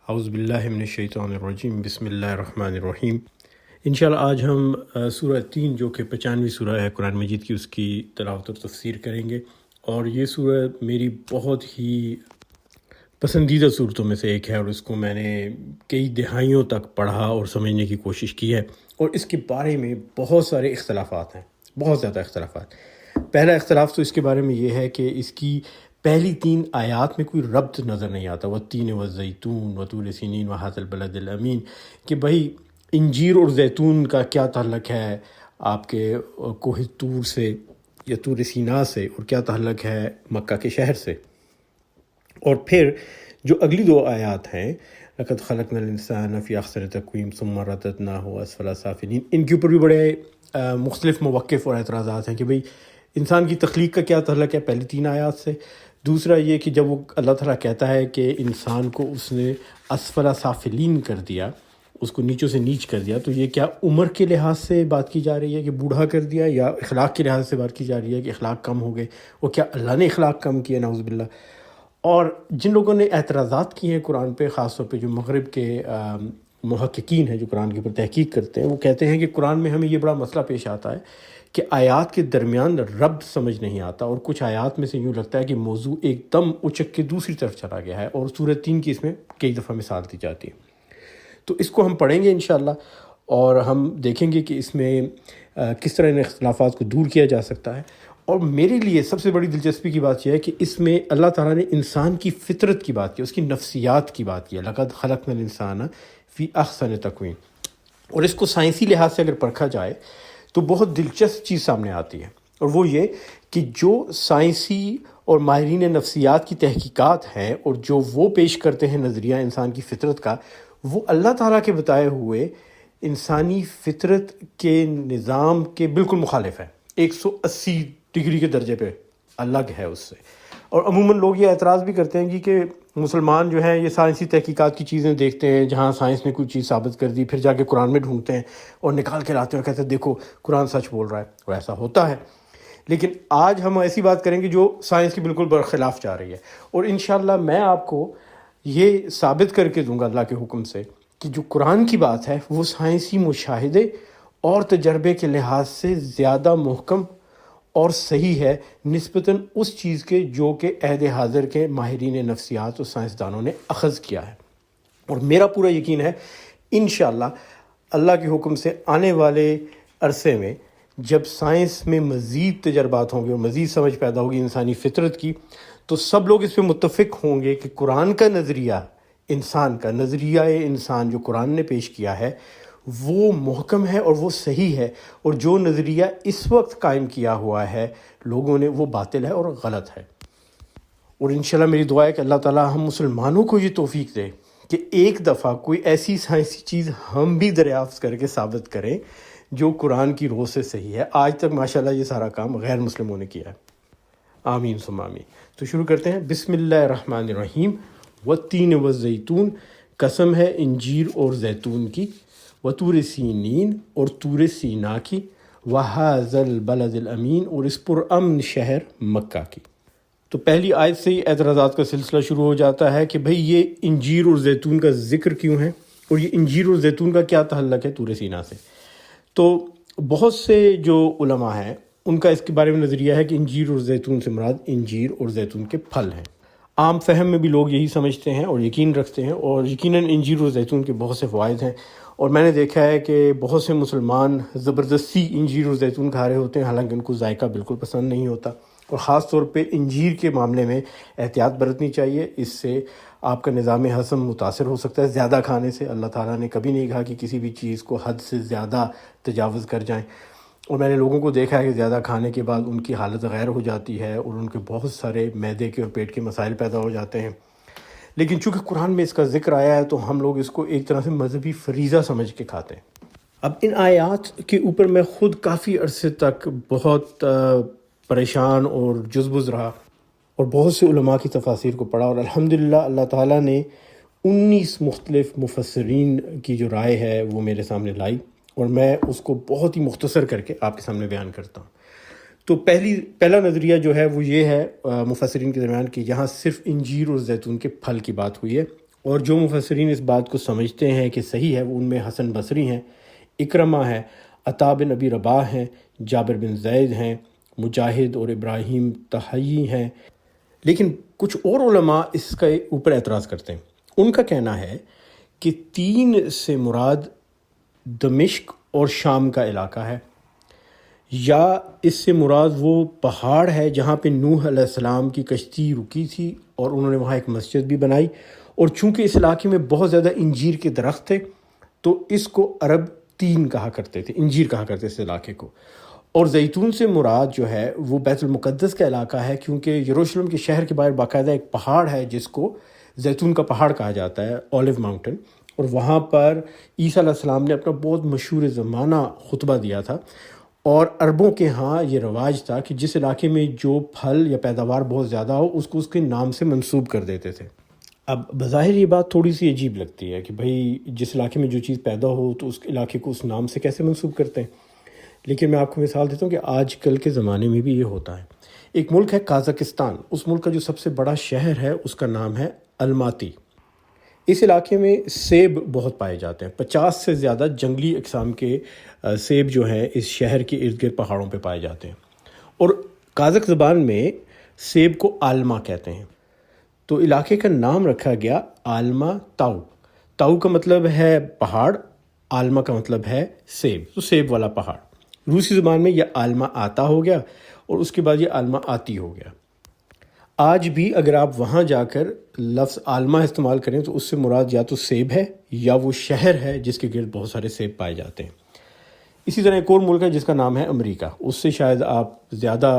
اعوذ باللہ من الشیطان الرجیم، بسم اللہ الرحمن الرحیم۔ انشاءاللہ آج ہم سورہ 3 جو کہ 95ویں سورہ ہے قرآن مجید کی، اس کی تلاوت اور تفسیر کریں گے۔ اور یہ سورہ میری بہت ہی پسندیدہ صورتوں میں سے ایک ہے، اور اس کو میں نے کئی دہائیوں تک پڑھا اور سمجھنے کی کوشش کی ہے، اور اس کے بارے میں بہت سارے اختلافات ہیں، بہت زیادہ اختلافات۔ پہلا اختلاف تو اس کے بارے میں یہ ہے کہ اس کی پہلی 3 آیات میں کوئی ربط نظر نہیں آتا، والتین والزیتون وطور سینین وہذا البلد الامین، کہ بھئی انجیر اور زیتون کا کیا تعلق ہے آپ کے کوہ طور سے یا طور سینا سے، اور کیا تعلق ہے مکہ کے شہر سے۔ اور پھر جو اگلی 2 آیات ہیں، لقد خلقنا الانسان فی احسن تقویم ثم رددناہ اسفل سافلین، ان کے اوپر بھی بڑے مختلف موقف اور اعتراضات ہیں کہ بھئی انسان کی تخلیق کا کیا تعلق ہے پہلی 3 آیات سے۔ دوسرا یہ کہ جب وہ اللہ تعالیٰ کہتا ہے کہ انسان کو اس نے اسفل سافلین کر دیا، اس کو نیچوں سے نیچ کر دیا، تو یہ کیا عمر کے لحاظ سے بات کی جا رہی ہے کہ بوڑھا کر دیا، یا اخلاق کے لحاظ سے بات کی جا رہی ہے کہ اخلاق کم ہو گئے، اور کیا اللہ نے اخلاق کم کیا، نعوذ باللہ۔ اور جن لوگوں نے اعتراضات کیے ہیں قرآن پہ، خاص طور پہ جو مغرب کے محققین ہیں جو قرآن کے اوپر تحقیق کرتے ہیں، وہ کہتے ہیں کہ قرآن میں ہمیں یہ بڑا مسئلہ پیش آتا ہے کہ آیات کے درمیان ربط سمجھ نہیں آتا، اور کچھ آیات میں سے یوں لگتا ہے کہ موضوع ایک دم اچک کے دوسری طرف چلا گیا ہے، اور سورہ 3 کی اس میں کئی دفعہ مثال دی جاتی ہے۔ تو اس کو ہم پڑھیں گے انشاءاللہ، اور ہم دیکھیں گے کہ اس میں کس طرح ان اختلافات کو دور کیا جا سکتا ہے۔ اور میرے لیے سب سے بڑی دلچسپی کی بات یہ ہے کہ اس میں اللہ تعالیٰ نے انسان کی فطرت کی بات کی، اس کی نفسیات کی بات کی، لقد خلقنا الانسان فی احسن تقویم۔ اور اس کو سائنسی لحاظ سے اگر پرکھا جائے تو بہت دلچسپ چیز سامنے آتی ہے، اور وہ یہ کہ جو سائنسی اور ماہرین نفسیات کی تحقیقات ہیں اور جو وہ پیش کرتے ہیں نظریہ انسان کی فطرت کا، وہ اللہ تعالیٰ کے بتائے ہوئے انسانی فطرت کے نظام کے بالکل مخالف ہے، 180 ڈگری کے درجے پہ الگ ہے اس سے۔ اور عموماً لوگ یہ اعتراض بھی کرتے ہیں کہ مسلمان جو ہیں یہ سائنسی تحقیقات کی چیزیں دیکھتے ہیں، جہاں سائنس نے کوئی چیز ثابت کر دی، پھر جا کے قرآن میں ڈھونڈتے ہیں اور نکال کے لاتے ہیں اور کہتے ہیں دیکھو قرآن سچ بول رہا ہے، اور ایسا ہوتا ہے۔ لیکن آج ہم ایسی بات کریں گے جو سائنس کی بالکل برخلاف جا رہی ہے، اور انشاءاللہ میں آپ کو یہ ثابت کر کے دوں گا اللہ کے حکم سے کہ جو قرآن کی بات ہے وہ سائنسی مشاہدے اور تجربے کے لحاظ سے زیادہ محکم اور صحیح ہے نسبتاً اس چیز کے جو کہ عہد حاضر کے ماہرین نفسیات اور سائنسدانوں نے اخذ کیا ہے۔ اور میرا پورا یقین ہے انشاءاللہ اللہ کے حکم سے آنے والے عرصے میں جب سائنس میں مزید تجربات ہوں گے اور مزید سمجھ پیدا ہوگی انسانی فطرت کی، تو سب لوگ اس پہ متفق ہوں گے کہ قرآن کا نظریہ، انسان کا نظریہ انسان جو قرآن نے پیش کیا ہے وہ محکم ہے اور وہ صحیح ہے، اور جو نظریہ اس وقت قائم کیا ہوا ہے لوگوں نے وہ باطل ہے اور غلط ہے۔ اور انشاءاللہ میری دعا ہے کہ اللہ تعالیٰ ہم مسلمانوں کو یہ توفیق دے کہ ایک دفعہ کوئی ایسی سائنسی چیز ہم بھی دریافت کر کے ثابت کریں جو قرآن کی روح سے صحیح ہے۔ آج تک ماشاءاللہ یہ سارا کام غیر مسلموں نے کیا ہے۔ آمین ثم آمین۔ تو شروع کرتے ہیں۔ بسم اللہ الرحمن الرحیم۔ والتین والزیتون، قسم ہے انجیر اور زیتون کی، وطور سینین اور طور سینا کی، وہذا البلد الامین اور اس پرامن شہر مکہ کی۔ تو پہلی آیت سے ہی اعتراضات کا سلسلہ شروع ہو جاتا ہے کہ بھئی یہ انجیر اور زیتون کا ذکر کیوں ہے، اور یہ انجیر اور زیتون کا کیا تعلق ہے طور سینا سے۔ تو بہت سے جو علماء ہیں ان کا اس کے بارے میں نظریہ ہے کہ انجیر اور زیتون سے مراد انجیر اور زیتون کے پھل ہیں۔ عام فہم میں بھی لوگ یہی سمجھتے ہیں اور یقین رکھتے ہیں، اور یقیناً انجیر اور زیتون کے بہت سے فوائد ہیں، اور میں نے دیکھا ہے کہ بہت سے مسلمان زبردستی انجیر اور زیتون کھا رہے ہوتے ہیں، حالانکہ ان کو ذائقہ بالکل پسند نہیں ہوتا۔ اور خاص طور پہ انجیر کے معاملے میں احتیاط برتنی چاہیے، اس سے آپ کا نظام ہضم متاثر ہو سکتا ہے زیادہ کھانے سے۔ اللہ تعالیٰ نے کبھی نہیں کہا کہ کسی بھی چیز کو حد سے زیادہ تجاوز کر جائیں، اور میں نے لوگوں کو دیکھا ہے کہ زیادہ کھانے کے بعد ان کی حالت غیر ہو جاتی ہے اور ان کے بہت سارے معدے کے اور پیٹ کے مسائل پیدا ہو جاتے ہیں۔ لیکن چونکہ قرآن میں اس کا ذکر آیا ہے تو ہم لوگ اس کو ایک طرح سے مذہبی فریضہ سمجھ کے کھاتے ہیں۔ اب ان آیات کے اوپر میں خود کافی عرصے تک بہت پریشان اور جزبز رہا، اور بہت سے علماء کی تفاسیر کو پڑھا، اور الحمدللہ اللہ تعالیٰ نے 19 مختلف مفسرین کی جو رائے ہے وہ میرے سامنے لائی، اور میں اس کو بہت ہی مختصر کر کے آپ کے سامنے بیان کرتا ہوں۔ تو پہلا نظریہ جو ہے وہ یہ ہے مفسرین کے درمیان کہ یہاں صرف انجیر اور زیتون کے پھل کی بات ہوئی ہے، اور جو مفسرین اس بات کو سمجھتے ہیں کہ صحیح ہے وہ ان میں حسن بصری ہیں، اکرمہ ہے، عطا بن ابی رباح ہیں، جابر بن زید ہیں، مجاہد اور ابراہیم تحیی ہیں۔ لیکن کچھ اور علماء اس کے اوپر اعتراض کرتے ہیں۔ ان کا کہنا ہے کہ 3 سے مراد دمشق اور شام کا علاقہ ہے، یا اس سے مراد وہ پہاڑ ہے جہاں پہ نوح علیہ السلام کی کشتی رکی تھی اور انہوں نے وہاں ایک مسجد بھی بنائی، اور چونکہ اس علاقے میں بہت زیادہ انجیر کے درخت تھے تو اس کو عرب تین کہا کرتے تھے، انجیر کہا کرتے تھے اس علاقے کو۔ اور زیتون سے مراد جو ہے وہ بیت المقدس کا علاقہ ہے، کیونکہ یروشلم کے شہر کے باہر باقاعدہ ایک پہاڑ ہے جس کو زیتون کا پہاڑ کہا جاتا ہے، اولیو ماؤنٹن، اور وہاں پر عیسیٰ علیہ السلام نے اپنا بہت مشہور زمانہ خطبہ دیا تھا۔ اور عربوں کے ہاں یہ رواج تھا کہ جس علاقے میں جو پھل یا پیداوار بہت زیادہ ہو اس کو اس کے نام سے منسوب کر دیتے تھے۔ اب بظاہر یہ بات تھوڑی سی عجیب لگتی ہے کہ بھئی جس علاقے میں جو چیز پیدا ہو تو اس علاقے کو اس نام سے کیسے منسوب کرتے ہیں، لیکن میں آپ کو مثال دیتا ہوں کہ آج کل کے زمانے میں بھی یہ ہوتا ہے۔ ایک ملک ہے قازقستان، اس ملک کا جو سب سے بڑا شہر ہے اس کا نام ہے الماتی۔ اس علاقے میں سیب بہت پائے جاتے ہیں، 50 سے زیادہ جنگلی اقسام کے سیب جو ہیں اس شہر کے ارد گرد پہاڑوں پہ پائے جاتے ہیں، اور قازق زبان میں سیب کو آلما کہتے ہیں۔ تو علاقے کا نام رکھا گیا آلما تاؤ۔ تاؤ کا مطلب ہے پہاڑ، آلما کا مطلب ہے سیب، تو سیب والا پہاڑ۔ روسی زبان میں یہ آلما آتا ہو گیا اور اس کے بعد یہ آلما آتی ہو گیا۔ آج بھی اگر آپ وہاں جا کر لفظ آلما استعمال کریں تو اس سے مراد یا تو سیب ہے یا وہ شہر ہے جس کے گرد بہت سارے سیب پائے جاتے ہیں۔ اسی طرح ایک اور ملک ہے جس کا نام ہے امریکہ، اس سے شاید آپ زیادہ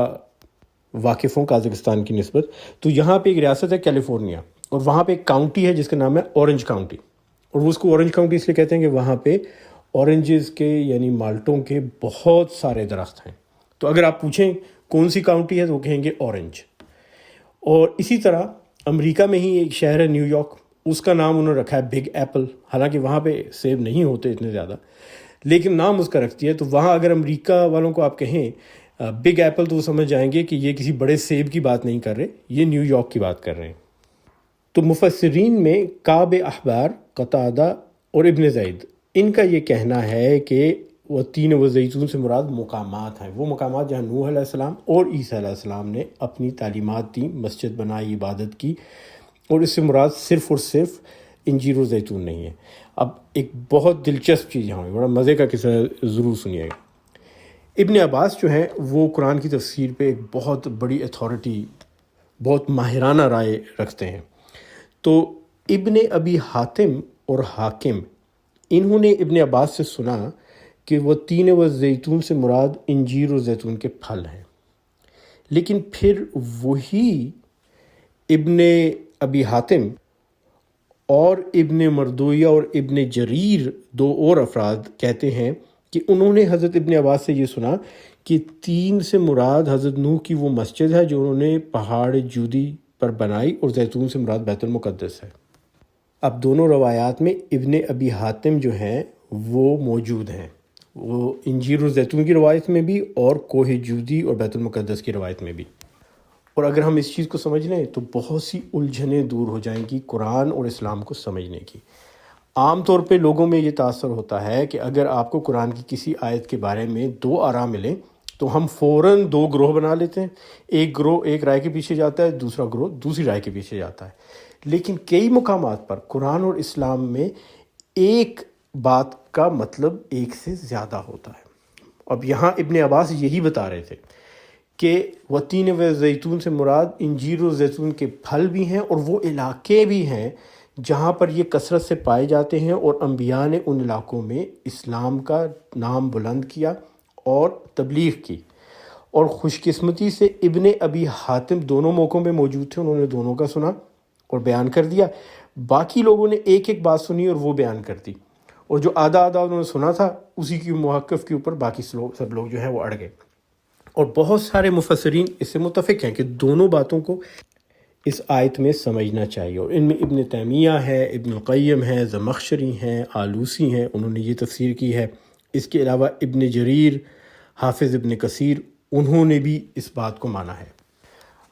واقف ہوں قازقستان کی نسبت۔ تو یہاں پہ ایک ریاست ہے کیلیفورنیا، اور وہاں پہ ایک کاؤنٹی ہے جس کا نام ہے اورنج کاؤنٹی، اور وہ اس کو اورنج کاؤنٹی اس لیے کہتے ہیں کہ وہاں پہ اورنجز کے یعنی مالٹوں کے بہت سارے درخت ہیں۔ تو اگر آپ پوچھیں کون سی کاؤنٹی ہے تو وہ کہیں گے اورنج۔ اور اسی طرح امریکہ میں ہی ایک شہر ہے نیو یارک، اس کا نام انہوں نے رکھا ہے بگ ایپل، حالانکہ وہاں پہ سیب نہیں ہوتے اتنے زیادہ، لیکن نام اس کا رکھتی ہے۔ تو وہاں اگر امریکہ والوں کو آپ کہیں بگ ایپل تو وہ سمجھ جائیں گے کہ یہ کسی بڑے سیب کی بات نہیں کر رہے، یہ نیو یارک کی بات کر رہے ہیں۔ تو مفسرین میں کعب احبار، قتادہ اور ابن زید، ان کا یہ کہنا ہے کہ وہ 3 وزیتون سے مراد مقامات ہیں، وہ مقامات جہاں نوح علیہ السلام اور عیسیٰ علیہ السلام نے اپنی تعلیمات دیں، مسجد بنائی، عبادت کی، اور اس سے مراد صرف اور صرف انجیر و زیتون نہیں ہے۔ اب ایک بہت دلچسپ چیز یہاں ہے، بڑا مزے کا قصہ ضرور سنیے گا۔ ابن عباس جو ہیں وہ قرآن کی تفسیر پہ ایک بہت بڑی اتھارٹی، بہت ماہرانہ رائے رکھتے ہیں۔ تو ابن ابی حاتم اور حاکم، انہوں نے ابن عباس سے سنا کہ وہ 3 والزیتون سے مراد انجیر و زیتون کے پھل ہیں، لیکن پھر وہی ابن ابی حاتم اور ابن مردویہ اور ابن جریر، 2 اور افراد کہتے ہیں کہ انہوں نے حضرت ابن عباس سے یہ سنا کہ 3 سے مراد حضرت نوح کی وہ مسجد ہے جو انہوں نے پہاڑ جودی پر بنائی، اور زیتون سے مراد بیت المقدس ہے۔ اب دونوں روایات میں ابن ابی حاتم جو ہیں وہ موجود ہیں، وہ انجیر و زیتون کی روایت میں بھی اور کوہ جودی اور بیت المقدس کی روایت میں بھی۔ اور اگر ہم اس چیز کو سمجھ لیں تو بہت سی الجھنیں دور ہو جائیں گی قرآن اور اسلام کو سمجھنے کی۔ عام طور پہ لوگوں میں یہ تاثر ہوتا ہے کہ اگر آپ کو قرآن کی کسی آیت کے بارے میں 2 آراء ملیں تو ہم فوراً 2 گروہ بنا لیتے ہیں، ایک گروہ ایک رائے کے پیچھے جاتا ہے، دوسرا گروہ دوسری رائے کے پیچھے جاتا ہے۔ لیکن کئی مقامات پر قرآن اور اسلام میں ایک بات کا مطلب ایک سے زیادہ ہوتا ہے۔ اب یہاں ابن عباس یہی بتا رہے تھے کہ وَتِینٍ وَزَیتُون سے مراد انجیر و زیتون کے پھل بھی ہیں، اور وہ علاقے بھی ہیں جہاں پر یہ کثرت سے پائے جاتے ہیں، اور انبیاء نے ان علاقوں میں اسلام کا نام بلند کیا اور تبلیغ کی۔ اور خوش قسمتی سے ابن ابی حاتم دونوں موقعوں میں موجود تھے، انہوں نے دونوں کا سنا اور بیان کر دیا۔ باقی لوگوں نے ایک ایک بات سنی اور وہ بیان کر دی، اور جو آدھا انہوں نے سنا تھا اسی کی موقف کے اوپر باقی سب لوگ جو ہیں وہ اڑ گئے۔ اور بہت سارے مفسرین اس سے متفق ہیں کہ دونوں باتوں کو اس آیت میں سمجھنا چاہیے، اور ان میں ابن تیمیہ ہے، ابن القیم ہے، زمخشری ہیں، آلوسی ہیں، انہوں نے یہ تفسیر کی ہے۔ اس کے علاوہ ابن جریر، حافظ ابن کثیر، انہوں نے بھی اس بات کو مانا ہے۔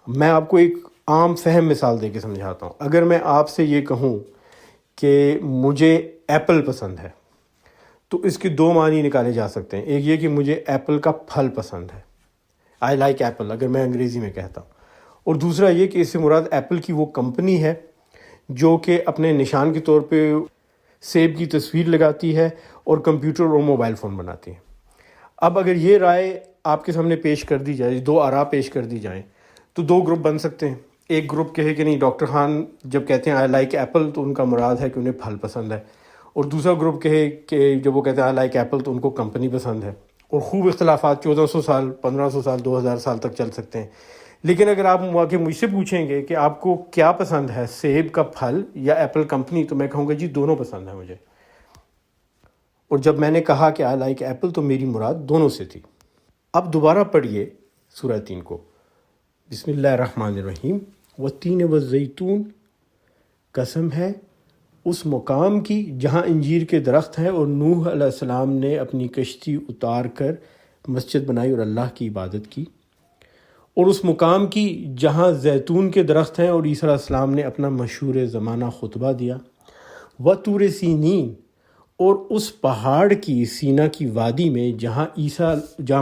میں آپ کو ایک عام فہم مثال دے کے سمجھاتا ہوں۔ اگر میں آپ سے یہ کہوں کہ مجھے ایپل پسند ہے، تو اس کے دو معنی نکالے جا سکتے ہیں. ایک یہ کہ مجھے ایپل کا پھل پسند ہے، آئی لائک ایپل اگر میں انگریزی میں کہتا ہوں، اور دوسرا یہ کہ اس سے مراد ایپل کی وہ کمپنی ہے جو کہ اپنے نشان کے طور پہ سیب کی تصویر لگاتی ہے اور کمپیوٹر اور موبائل فون بناتی ہے. اب اگر یہ رائے آپ کے سامنے پیش کر دی جائے، دو آراء پیش کر دی جائیں، تو دو گروپ بن سکتے ہیں. ایک گروپ کہے کہ نہیں، ڈاکٹر خان جب کہتے ہیں آئی لائک ایپل تو ان کا مراد ہے کہ انہیں پھل پسند ہے، اور دوسرا گروپ کہے کہ جب وہ کہتے ہیں آئی لائک ایپل تو ان کو کمپنی پسند ہے. اور خوب اختلافات 1400 سال، 1500 سال، 2000 سال تک چل سکتے ہیں. لیکن اگر آپ مجھ سے پوچھیں گے کہ آپ کو کیا پسند ہے، سیب کا پھل یا ایپل کمپنی، تو میں کہوں گا جی دونوں پسند ہیں مجھے. اور جب میں نے کہا کہ آئی لائک ایپل تو میری مراد دونوں سے تھی. اب دوبارہ پڑھیے سورہ 3 کو. بسم اللہ الرحمن الرحیم. والتین والزیتون، قسم ہے اس مقام کی جہاں انجیر کے درخت ہیں اور نوح علیہ السلام نے اپنی کشتی اتار کر مسجد بنائی اور اللہ کی عبادت کی، اور اس مقام کی جہاں زیتون کے درخت ہیں اور عیسیٰ علیہ السلام نے اپنا مشہور زمانہ خطبہ دیا. وطور سینین، اور اس پہاڑ کی، سینا کی وادی میں جہاں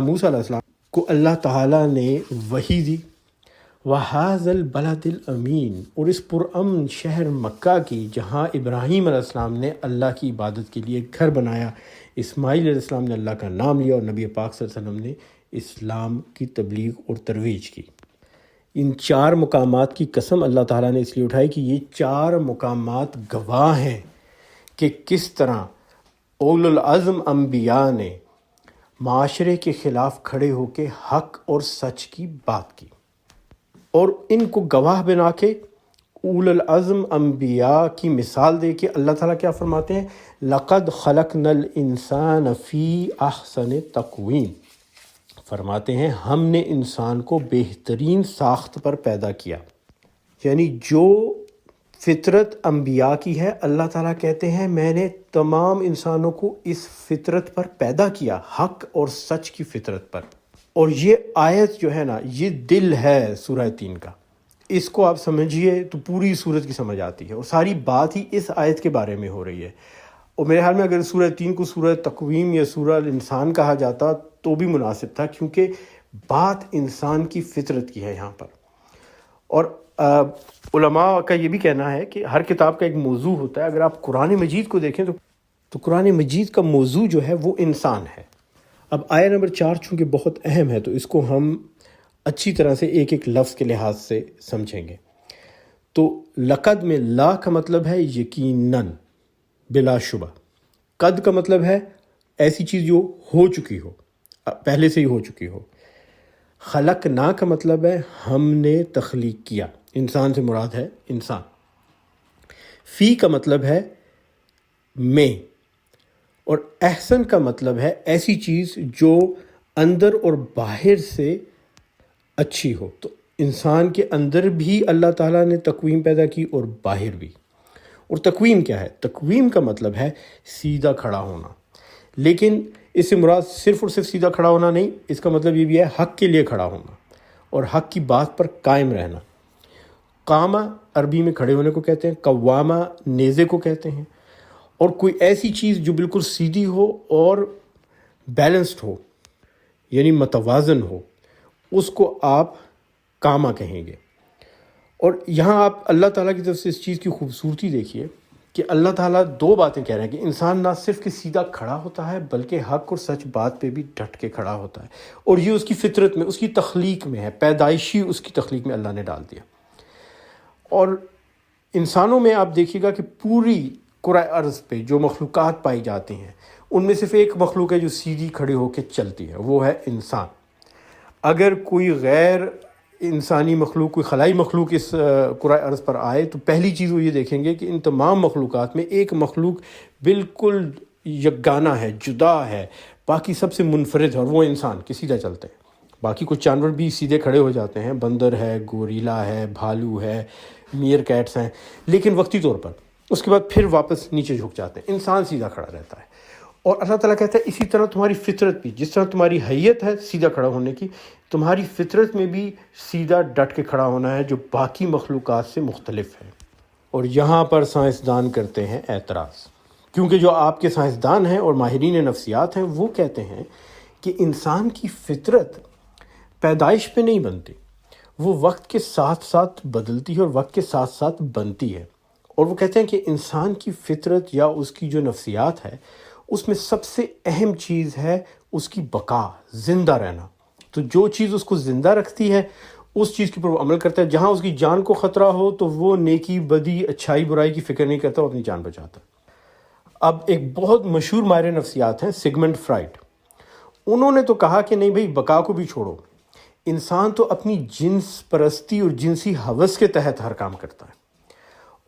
موسیٰ علیہ السلام کو اللہ تعالیٰ نے وحی دی. وَهَذَا الْبَلَدِ الْأَمِينِ، اور اس پرامن شہر مکہ کی جہاں ابراہیم علیہ السلام نے اللہ کی عبادت کے لیے گھر بنایا، اسماعیل علیہ السلام نے اللہ کا نام لیا، اور نبی پاک صلی اللہ علیہ وسلم نے اسلام کی تبلیغ اور ترویج کی. ان 4 مقامات کی قسم اللہ تعالیٰ نے اس لیے اٹھائی کہ یہ 4 مقامات گواہ ہیں کہ کس طرح اولو العزم انبیاء نے معاشرے کے خلاف کھڑے ہو کے حق اور سچ کی بات کی، اور ان کو گواہ بنا کے اولو العزم انبیاء کی مثال دے کے اللہ تعالیٰ کیا فرماتے ہیں؟ لَقَدْ خَلَقْنَا الْإِنسَانَ فِي أَحْسَنِ تَقْوِيمٍ، فرماتے ہیں ہم نے انسان کو بہترین ساخت پر پیدا کیا. یعنی جو فطرت انبیاء کی ہے، اللہ تعالیٰ کہتے ہیں میں نے تمام انسانوں کو اس فطرت پر پیدا کیا، حق اور سچ کی فطرت پر. اور یہ آیت جو ہے نا، یہ دل ہے سورہ 3 کا. اس کو آپ سمجھیے تو پوری سورت کی سمجھ آتی ہے، اور ساری بات ہی اس آیت کے بارے میں ہو رہی ہے. اور میرے خیال میں اگر سورہ 3 کو سورہ تقویم یا سورہ الانسان کہا جاتا تو بھی مناسب تھا، کیونکہ بات انسان کی فطرت کی ہے یہاں پر. اور علماء کا یہ بھی کہنا ہے کہ ہر کتاب کا ایک موضوع ہوتا ہے. اگر آپ قرآن مجید کو دیکھیں تو قرآن مجید کا موضوع جو ہے وہ انسان ہے. اب آیہ نمبر 4 چونکہ بہت اہم ہے تو اس کو ہم اچھی طرح سے ایک ایک لفظ کے لحاظ سے سمجھیں گے. تو لقد میں لا کا مطلب ہے یقیناً، بلا شبہ. قد کا مطلب ہے ایسی چیز جو ہو چکی ہو، پہلے سے ہی ہو چکی ہو. خلقنا کا مطلب ہے ہم نے تخلیق کیا، انسان سے مراد ہے انسان. فی کا مطلب ہے میں، اور احسن کا مطلب ہے ایسی چیز جو اندر اور باہر سے اچھی ہو. تو انسان کے اندر بھی اللہ تعالیٰ نے تقویم پیدا کی اور باہر بھی. اور تقویم کیا ہے؟ تقویم کا مطلب ہے سیدھا کھڑا ہونا. لیکن اس سے مراد صرف اور صرف سیدھا کھڑا ہونا نہیں، اس کا مطلب یہ بھی ہے حق کے لیے کھڑا ہونا اور حق کی بات پر قائم رہنا. قامہ عربی میں کھڑے ہونے کو کہتے ہیں، قوامہ نیزے کو کہتے ہیں. اور کوئی ایسی چیز جو بالکل سیدھی ہو اور بیلنسڈ ہو، یعنی متوازن ہو، اس کو آپ قامہ کہیں گے. اور یہاں آپ اللہ تعالیٰ کی طرف سے اس چیز کی خوبصورتی دیکھیے کہ اللہ تعالیٰ 2 باتیں کہہ رہے ہیں کہ انسان نہ صرف کہ سیدھا کھڑا ہوتا ہے بلکہ حق اور سچ بات پہ بھی ڈٹ کے کھڑا ہوتا ہے. اور یہ اس کی فطرت میں، اس کی تخلیق میں ہے، پیدائشی اس کی تخلیق میں اللہ نے ڈال دیا. اور انسانوں میں آپ دیکھیے گا کہ پوری کرۂ ارض پہ جو مخلوقات پائی جاتی ہیں ان میں صرف ایک مخلوق ہے جو سیدھی کھڑی ہو کے چلتی ہے، وہ ہے انسان. اگر کوئی غیر انسانی مخلوق، کوئی خلائی مخلوق اس کرۂ ارض پر آئے تو پہلی چیز وہ یہ دیکھیں گے کہ ان تمام مخلوقات میں ایک مخلوق بالکل یگانہ ہے، جدا ہے، باقی سب سے منفرد ہے، اور وہ انسان کے سیدھا چلتے ہیں. باقی کچھ جانور بھی سیدھے کھڑے ہو جاتے ہیں، بندر ہے، گوریلا ہے، بھالو ہے، میئر کیٹس ہیں، لیکن وقتی طور پر. اس کے بعد پھر واپس نیچے جھک جاتے ہیں. انسان سیدھا کھڑا رہتا ہے. اور اللہ تعالیٰ کہتا ہے اسی طرح تمہاری فطرت بھی، جس طرح تمہاری حیت ہے سیدھا کھڑا ہونے کی، تمہاری فطرت میں بھی سیدھا ڈٹ کے کھڑا ہونا ہے، جو باقی مخلوقات سے مختلف ہے. اور یہاں پر سائنسدان کرتے ہیں اعتراض، کیونکہ جو آپ کے سائنسدان ہیں اور ماہرین نفسیات ہیں وہ کہتے ہیں کہ انسان کی فطرت پیدائش پہ نہیں بنتی، وہ وقت کے ساتھ ساتھ بدلتی ہے اور وقت کے ساتھ ساتھ بنتی ہے۔ اور وہ کہتے ہیں کہ انسان کی فطرت یا اس کی جو نفسیات ہے اس میں سب سے اہم چیز ہے اس کی بقا، زندہ رہنا۔ تو جو چیز اس کو زندہ رکھتی ہے اس چیز کے اوپر وہ عمل کرتا ہے۔ جہاں اس کی جان کو خطرہ ہو تو وہ نیکی بدی اچھائی برائی کی فکر نہیں کرتا، وہ اپنی جان بچاتا ہے۔ اب ایک بہت مشہور ماہر نفسیات ہیں سگمنڈ فرائڈ، انہوں نے تو کہا کہ نہیں بھائی، بقا کو بھی چھوڑو، انسان تو اپنی جنس پرستی اور جنسی ہوس کے تحت ہر کام کرتا ہے۔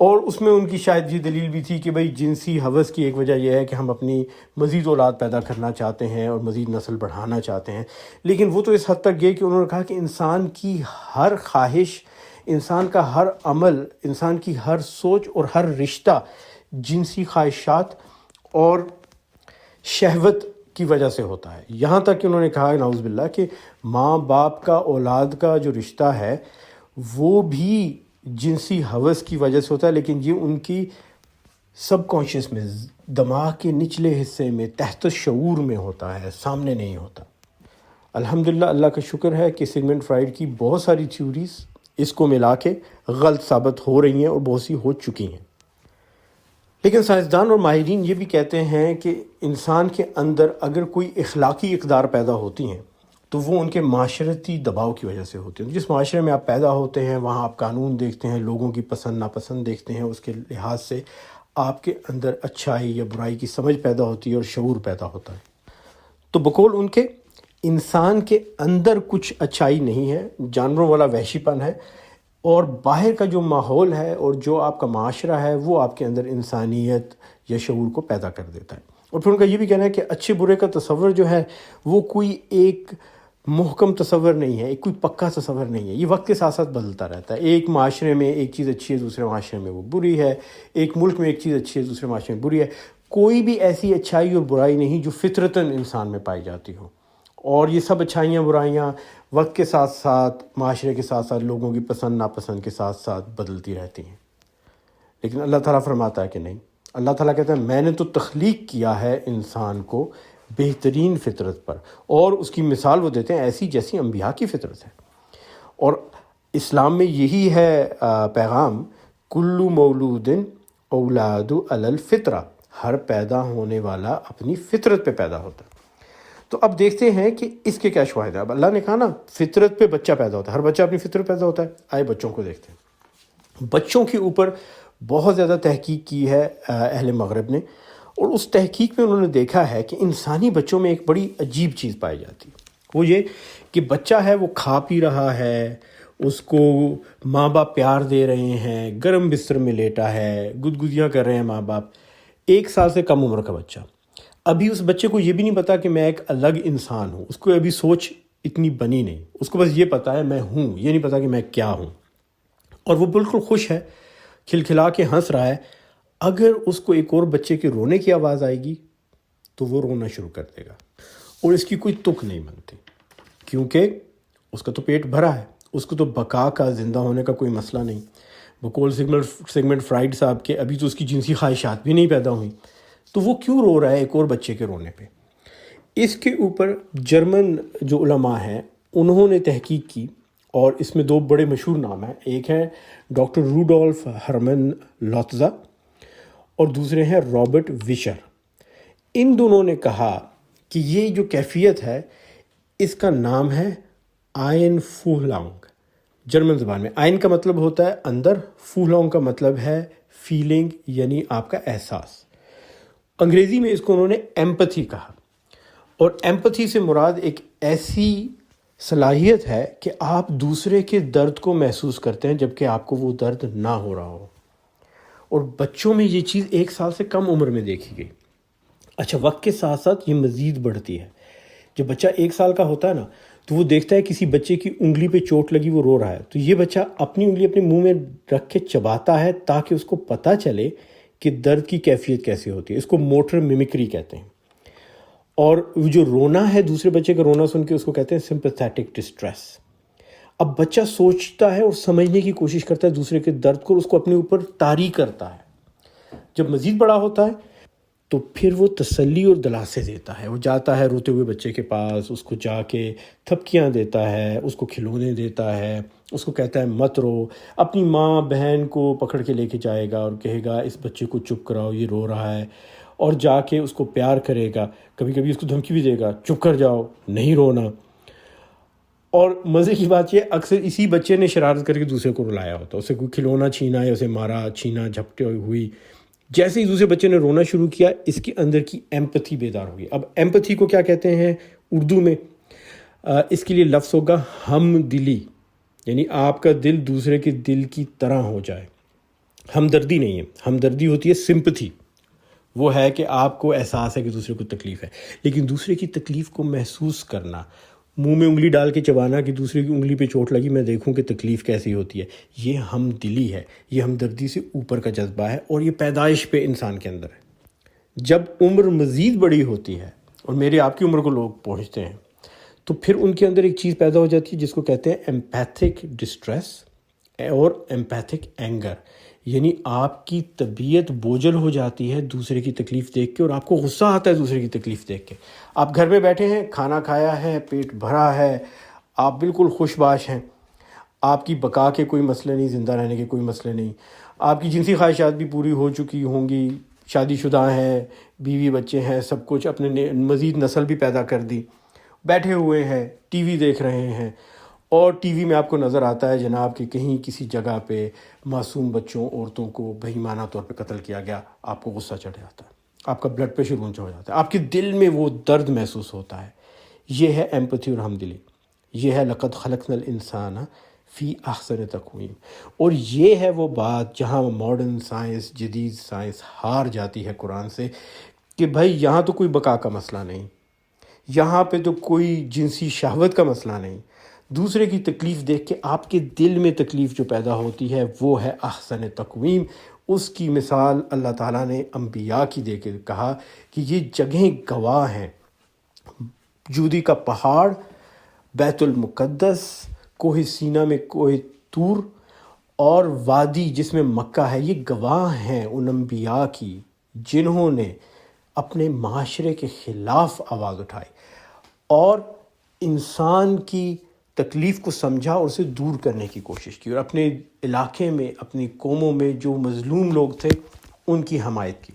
اور اس میں ان کی شاید یہ دلیل بھی تھی کہ بھائی جنسی ہوس کی ایک وجہ یہ ہے کہ ہم اپنی مزید اولاد پیدا کرنا چاہتے ہیں اور مزید نسل بڑھانا چاہتے ہیں۔ لیکن وہ تو اس حد تک گئے کہ انہوں نے کہا کہ انسان کی ہر خواہش، انسان کا ہر عمل، انسان کی ہر سوچ اور ہر رشتہ جنسی خواہشات اور شہوت کی وجہ سے ہوتا ہے۔ یہاں تک کہ انہوں نے کہا نعوذ باللہ کہ ماں باپ کا اولاد کا جو رشتہ ہے وہ بھی جنسی ہوس کی وجہ سے ہوتا ہے، لیکن یہ ان کی سب کانشیس میں، دماغ کے نچلے حصے میں، تحت شعور میں ہوتا ہے، سامنے نہیں ہوتا۔ الحمدللہ، اللہ کا شکر ہے کہ سگمنڈ فرائڈ کی بہت ساری تھیوریز اس کو ملا کے غلط ثابت ہو رہی ہیں اور بہت سی ہو چکی ہیں۔ لیکن سائنسدان اور ماہرین یہ بھی کہتے ہیں کہ انسان کے اندر اگر کوئی اخلاقی اقدار پیدا ہوتی ہیں تو وہ ان کے معاشرتی دباؤ کی وجہ سے ہوتی ہیں۔ جس معاشرے میں آپ پیدا ہوتے ہیں وہاں آپ قانون دیکھتے ہیں، لوگوں کی پسند ناپسند دیکھتے ہیں، اس کے لحاظ سے آپ کے اندر اچھائی یا برائی کی سمجھ پیدا ہوتی ہے اور شعور پیدا ہوتا ہے۔ تو بقول ان کے انسان کے اندر کچھ اچھائی نہیں ہے، جانوروں والا وحشی پن ہے، اور باہر کا جو ماحول ہے اور جو آپ کا معاشرہ ہے وہ آپ کے اندر انسانیت یا شعور کو پیدا کر دیتا ہے۔ اور پھر ان کا یہ بھی کہنا ہے کہ اچھے برے کا تصور جو ہے وہ کوئی ایک محکم تصور نہیں ہے، ایک کوئی پکا تصور نہیں ہے، یہ وقت کے ساتھ ساتھ بدلتا رہتا ہے۔ ایک معاشرے میں ایک چیز اچھی ہے، دوسرے معاشرے میں وہ بری ہے، ایک ملک میں ایک چیز اچھی ہے، دوسرے معاشرے میں بری ہے۔ کوئی بھی ایسی اچھائی اور برائی نہیں جو فطرتاً انسان میں پائی جاتی ہو، اور یہ سب اچھائیاں برائیاں وقت کے ساتھ ساتھ، معاشرے کے ساتھ ساتھ، لوگوں کی پسند ناپسند کے ساتھ ساتھ بدلتی رہتی ہیں۔ لیکن اللہ تعالیٰ فرماتا ہے کہ نہیں، اللہ تعالیٰ کہتا ہے میں نے تو تخلیق کیا ہے انسان کو بہترین فطرت پر، اور اس کی مثال وہ دیتے ہیں ایسی جیسی انبیاء کی فطرت ہے۔ اور اسلام میں یہی ہے پیغام، کل مولود اولاد علی الفطرہ، ہر پیدا ہونے والا اپنی فطرت پہ پیدا ہوتا ہے۔ تو اب دیکھتے ہیں کہ اس کے کیا شواہد ہے۔ اب اللہ نے کہا نا فطرت پہ بچہ پیدا ہوتا ہے، ہر بچہ اپنی فطرت پیدا ہوتا ہے۔ آئے بچوں کو دیکھتے ہیں۔ بچوں کے اوپر بہت زیادہ تحقیق کی ہے اہل مغرب نے، اور اس تحقیق میں انہوں نے دیکھا ہے کہ انسانی بچوں میں ایک بڑی عجیب چیز پائی جاتی ہے، وہ یہ کہ بچہ ہے وہ کھا پی رہا ہے، اس کو ماں باپ پیار دے رہے ہیں، گرم بستر میں لیٹا ہے، گدگدیاں کر رہے ہیں ماں باپ۔ 1 سال سے کم عمر کا بچہ، ابھی اس بچے کو یہ بھی نہیں پتا کہ میں ایک الگ انسان ہوں، اس کو ابھی سوچ اتنی بنی نہیں، اس کو بس یہ پتا ہے میں ہوں، یہ نہیں پتا کہ میں کیا ہوں، اور وہ بالکل خوش ہے، کھلکھلا کے ہنس رہا ہے۔ اگر اس کو ایک اور بچے کے رونے کی آواز آئے گی تو وہ رونا شروع کر دے گا، اور اس کی کوئی تک نہیں بنتی، کیونکہ اس کا تو پیٹ بھرا ہے، اس کو تو بقا کا، زندہ ہونے کا کوئی مسئلہ نہیں۔ بقول سگمنڈ فرائڈ صاحب کے ابھی تو اس کی جنسی خواہشات بھی نہیں پیدا ہوئیں، تو وہ کیوں رو رہا ہے ایک اور بچے کے رونے پہ؟ اس کے اوپر جرمن جو علماء ہیں انہوں نے تحقیق کی، اور اس میں 2 بڑے مشہور نام ہیں، ایک ہے ڈاکٹر روڈولف ہرمن لوتزا اور دوسرے ہیں رابرٹ وشر۔ ان دونوں نے کہا کہ یہ جو کیفیت ہے اس کا نام ہے آئن فوہلانگ۔ جرمن زبان میں آئن کا مطلب ہوتا ہے اندر، فوہلانگ کا مطلب ہے فیلنگ، یعنی آپ کا احساس۔ انگریزی میں اس کو انہوں نے ایمپتھی کہا، اور ایمپتھی سے مراد ایک ایسی صلاحیت ہے کہ آپ دوسرے کے درد کو محسوس کرتے ہیں جبکہ آپ کو وہ درد نہ ہو رہا ہو، اور بچوں میں یہ چیز 1 سال سے کم عمر میں دیکھی گئی۔ اچھا، وقت کے ساتھ ساتھ یہ مزید بڑھتی ہے۔ جب بچہ 1 سال کا ہوتا ہے نا تو وہ دیکھتا ہے کسی بچے کی انگلی پہ چوٹ لگی، وہ رو رہا ہے، تو یہ بچہ اپنی انگلی اپنے منہ میں رکھ کے چباتا ہے تاکہ اس کو پتہ چلے کہ درد کی کیفیت کیسے ہوتی ہے۔ اس کو موٹر میمکری کہتے ہیں۔ اور جو رونا ہے دوسرے بچے کا رونا سن کے اس کو کہتے ہیں سمپیتھیٹک ڈسٹریس۔ اب بچہ سوچتا ہے اور سمجھنے کی کوشش کرتا ہے دوسرے کے درد کو، اور اس کو اپنے اوپر طاری کرتا ہے۔ جب مزید بڑا ہوتا ہے تو پھر وہ تسلی اور دلاسے دیتا ہے، وہ جاتا ہے روتے ہوئے بچے کے پاس، اس کو جا کے تھپکیاں دیتا ہے، اس کو کھلونے دیتا ہے، اس کو کہتا ہے مت رو، اپنی ماں بہن کو پکڑ کے لے کے جائے گا اور کہے گا اس بچے کو چپ کراؤ، یہ رو رہا ہے، اور جا کے اس کو پیار کرے گا، کبھی کبھی اس کو دھمکی بھی دے گا چپ کر جاؤ، نہیں رونا۔ اور مزے کی بات یہ اکثر اسی بچے نے شرارت کر کے دوسرے کو رلایا ہوتا، اسے کوئی کھلونا چھینا یا اسے مارا چھینا جھپٹے ہوئی، جیسے ہی دوسرے بچے نے رونا شروع کیا اس کے اندر کی ایمپتھی بیدار ہوگی۔ اب ایمپتھی کو کیا کہتے ہیں اردو میں؟ اس کے لیے لفظ ہوگا ہم دلی، یعنی آپ کا دل دوسرے کے دل کی طرح ہو جائے۔ ہمدردی نہیں ہے، ہمدردی ہوتی ہے سمپتھی، وہ ہے کہ آپ کو احساس ہے کہ دوسرے کو تکلیف ہے، لیکن دوسرے کی تکلیف کو محسوس کرنا، منہ میں انگلی ڈال کے چبانا کہ دوسرے کی انگلی پہ چوٹ لگی میں دیکھوں کہ تکلیف کیسی ہوتی ہے، یہ ہم دلی ہے، یہ ہمدردی سے اوپر کا جذبہ ہے، اور یہ پیدائش پہ انسان کے اندر ہے۔ جب عمر مزید بڑی ہوتی ہے اور میری آپ کی عمر کو لوگ پہنچتے ہیں تو پھر ان کے اندر ایک چیز پیدا ہو جاتی ہے جس کو کہتے ہیں ایمپیتھک ڈسٹریس اور ایمپیتھک اینگر، یعنی آپ کی طبیعت بوجھل ہو جاتی ہے دوسرے کی تکلیف دیکھ کے، اور آپ کو غصہ آتا ہے دوسرے کی تکلیف دیکھ کے۔ آپ گھر میں بیٹھے ہیں، کھانا کھایا ہے، پیٹ بھرا ہے، آپ بالکل خوش باش ہیں، آپ کی بقا کے کوئی مسئلے نہیں، زندہ رہنے کے کوئی مسئلے نہیں، آپ کی جنسی خواہشات بھی پوری ہو چکی ہوں گی، شادی شدہ ہیں، بیوی بچے ہیں، سب کچھ، اپنے مزید نسل بھی پیدا کر دی، بیٹھے ہوئے ہیں، ٹی وی دیکھ رہے ہیں، اور ٹی وی میں آپ کو نظر آتا ہے جناب کہ کہیں کسی جگہ پہ معصوم بچوں عورتوں کو بہیمانہ طور پہ قتل کیا گیا، آپ کو غصہ چڑھ جاتا ہے، آپ کا بلڈ پریشر اونچا ہو جاتا ہے، آپ کے دل میں وہ درد محسوس ہوتا ہے۔ یہ ہے ایمپتھی اور ہمدلی، یہ ہے لقد خلقنا الانسان فی احسن تقویم، اور یہ ہے وہ بات جہاں ماڈرن سائنس، جدید سائنس ہار جاتی ہے قرآن سے، کہ بھائی یہاں تو کوئی بقا کا مسئلہ نہیں، یہاں پہ تو کوئی جنسی شہوت کا مسئلہ نہیں، دوسرے کی تکلیف دیکھ کے آپ کے دل میں تکلیف جو پیدا ہوتی ہے وہ ہے احسن تقویم۔ اس کی مثال اللہ تعالیٰ نے انبیاء کی دے کے کہا کہ یہ جگہیں گواہ ہیں، جودی کا پہاڑ، بیت المقدس، کوہ سینا میں کوہ طور، اور وادی جس میں مکہ ہے، یہ گواہ ہیں ان انبیاء کی جنہوں نے اپنے معاشرے کے خلاف آواز اٹھائی اور انسان کی تکلیف کو سمجھا اور اسے دور کرنے کی کوشش کی، اور اپنے علاقے میں، اپنی قوموں میں جو مظلوم لوگ تھے ان کی حمایت کی۔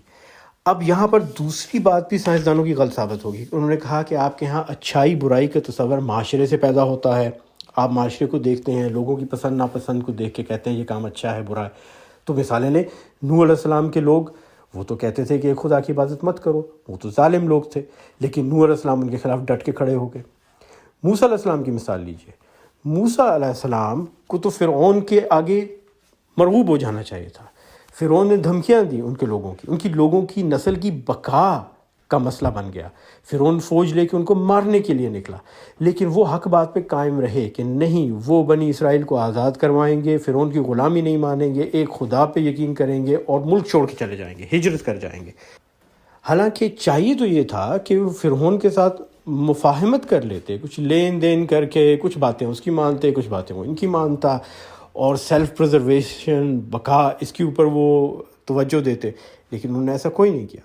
اب یہاں پر دوسری بات بھی سائنسدانوں کی غلط ثابت ہوگی، انہوں نے کہا کہ آپ کے ہاں اچھائی برائی کا تصور معاشرے سے پیدا ہوتا ہے، آپ معاشرے کو دیکھتے ہیں، لوگوں کی پسند ناپسند کو دیکھ کے کہتے ہیں یہ کام اچھا ہے برا ہے۔ تو مثالیں لیں، نوح علیہ السلام کے لوگ، وہ تو کہتے تھے کہ خدا کی عبادت مت کرو، وہ تو ظالم لوگ تھے، لیکن نوح علیہ السلام ان کے خلاف ڈٹ کے کھڑے ہو گئے۔ موسیٰ علیہ السلام کی مثال لیجئے، موسیٰ علیہ السلام کو تو فرعون کے آگے مرغوب ہو جانا چاہیے تھا، فرعون نے دھمکیاں دی ان کے لوگوں کی نسل کی بقا کا مسئلہ بن گیا، فرعون فوج لے کے ان کو مارنے کے لیے نکلا، لیکن وہ حق بات پہ قائم رہے کہ نہیں، وہ بنی اسرائیل کو آزاد کروائیں گے، فرعون کی غلامی نہیں مانیں گے، ایک خدا پہ یقین کریں گے اور ملک چھوڑ کے چلے جائیں گے، ہجرت کر جائیں گے۔ حالانکہ چاہیے تو یہ تھا کہ وہ فرعون کے ساتھ مفاہمت کر لیتے، کچھ لین دین کر کے، کچھ باتیں اس کی مانتے، کچھ باتیں وہ ان کی مانتا، اور سیلف پریزرویشن، بقا، اس کے اوپر وہ توجہ دیتے، لیکن انہوں نے ایسا کوئی نہیں کیا۔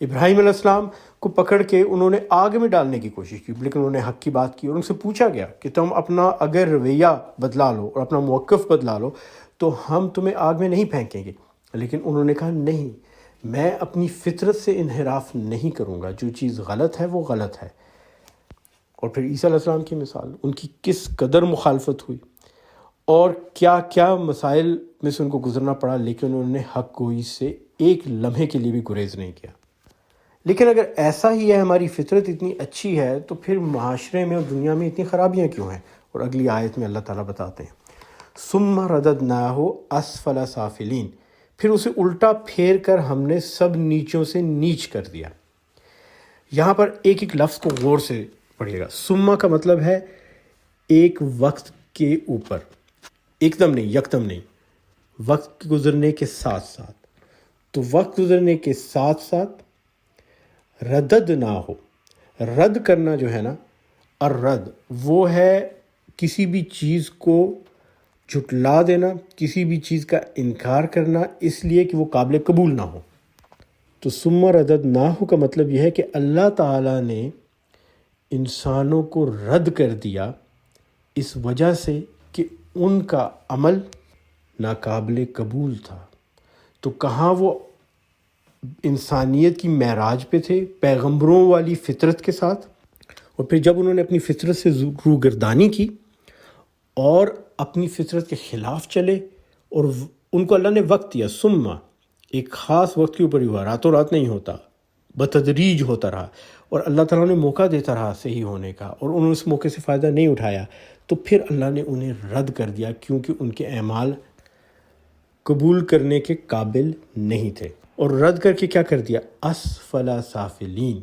ابراہیم علیہ السلام کو پکڑ کے انہوں نے آگ میں ڈالنے کی کوشش کی، لیکن انہوں نے حق کی بات کی، اور ان سے پوچھا گیا کہ تم اپنا اگر رویہ بدلا لو اور اپنا موقف بدلا لو تو ہم تمہیں آگ میں نہیں پھینکیں گے، لیکن انہوں نے کہا نہیں، میں اپنی فطرت سے انحراف نہیں کروں گا، جو چیز غلط ہے وہ غلط ہے۔ اور پھر عیسیٰ علیہ السلام کی مثال، ان کی کس قدر مخالفت ہوئی اور کیا کیا مسائل میں سے ان کو گزرنا پڑا، لیکن انہوں نے حق گوئی سے ایک لمحے کے لیے بھی گریز نہیں کیا۔ لیکن اگر ایسا ہی ہے، ہماری فطرت اتنی اچھی ہے، تو پھر معاشرے میں اور دنیا میں اتنی خرابیاں کیوں ہیں؟ اور اگلی آیت میں اللہ تعالیٰ بتاتے ہیں ثم رددناہ اسفل سافلین، پھر اسے الٹا پھیر کر ہم نے سب نیچوں سے نیچ کر دیا۔ یہاں پر ایک ایک لفظ کو غور سے پڑھیے گا۔ ثم کا مطلب ہے ایک وقت کے اوپر، ایک دم نہیں، یکدم نہیں، وقت گزرنے کے ساتھ ساتھ۔ تو وقت گزرنے کے ساتھ ساتھ ردد نہ ہو، رد کرنا جو ہے نا، الرد وہ ہے کسی بھی چیز کو جھٹلا دینا، کسی بھی چیز کا انکار کرنا اس لیے کہ وہ قابل قبول نہ ہو۔ تو ثم رددناہ کا مطلب یہ ہے کہ اللہ تعالیٰ نے انسانوں کو رد کر دیا اس وجہ سے کہ ان کا عمل ناقابل قبول تھا۔ تو کہاں وہ انسانیت کی معراج پہ تھے پیغمبروں والی فطرت کے ساتھ، اور پھر جب انہوں نے اپنی فطرت سے روگردانی کی اور اپنی فطرت کے خلاف چلے، اور ان کو اللہ نے وقت دیا، ثم ایک خاص وقت کے اوپر ہی ہوا، راتوں رات نہیں ہوتا، بتدریج ہوتا رہا، اور اللہ تعالیٰ نے موقع دیتا رہا صحیح ہونے کا، اور انہوں نے اس موقع سے فائدہ نہیں اٹھایا، تو پھر اللہ نے انہیں رد کر دیا کیونکہ ان کے اعمال قبول کرنے کے قابل نہیں تھے۔ اور رد کر کے کیا کر دیا؟ اسفل سافلین۔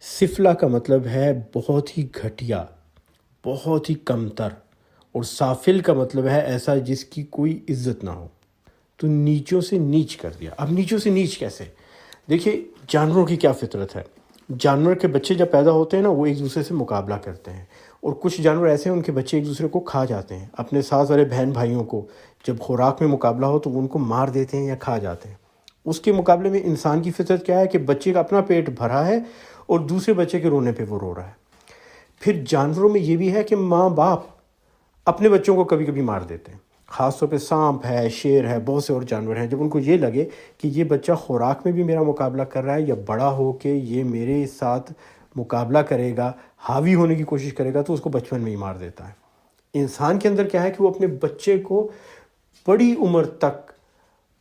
سفلا کا مطلب ہے بہت ہی گھٹیا، بہت ہی کمتر، اور سافل کا مطلب ہے ایسا جس کی کوئی عزت نہ ہو۔ تو نیچوں سے نیچ کر دیا۔ اب نیچوں سے نیچ کیسے؟ دیکھیے جانوروں کی کیا فطرت ہے۔ جانور کے بچے جب پیدا ہوتے ہیں نا، وہ ایک دوسرے سے مقابلہ کرتے ہیں، اور کچھ جانور ایسے ہیں ان کے بچے ایک دوسرے کو کھا جاتے ہیں، اپنے ساتھ والے بہن بھائیوں کو جب خوراک میں مقابلہ ہو تو وہ ان کو مار دیتے ہیں یا کھا جاتے ہیں۔ اس کے مقابلے میں انسان کی فطرت کیا ہے کہ بچے کا اپنا پیٹ بھرا ہے اور دوسرے بچے کے رونے پہ وہ رو رہا ہے۔ پھر جانوروں میں یہ بھی ہے کہ ماں باپ اپنے بچوں کو کبھی کبھی مار دیتے ہیں، خاص طور پہ سانپ ہے، شیر ہے، بہت سے اور جانور ہیں، جب ان کو یہ لگے کہ یہ بچہ خوراک میں بھی میرا مقابلہ کر رہا ہے یا بڑا ہو کے یہ میرے ساتھ مقابلہ کرے گا، حاوی ہونے کی کوشش کرے گا، تو اس کو بچپن میں ہی مار دیتا ہے۔ انسان کے اندر کیا ہے کہ وہ اپنے بچے کو بڑی عمر تک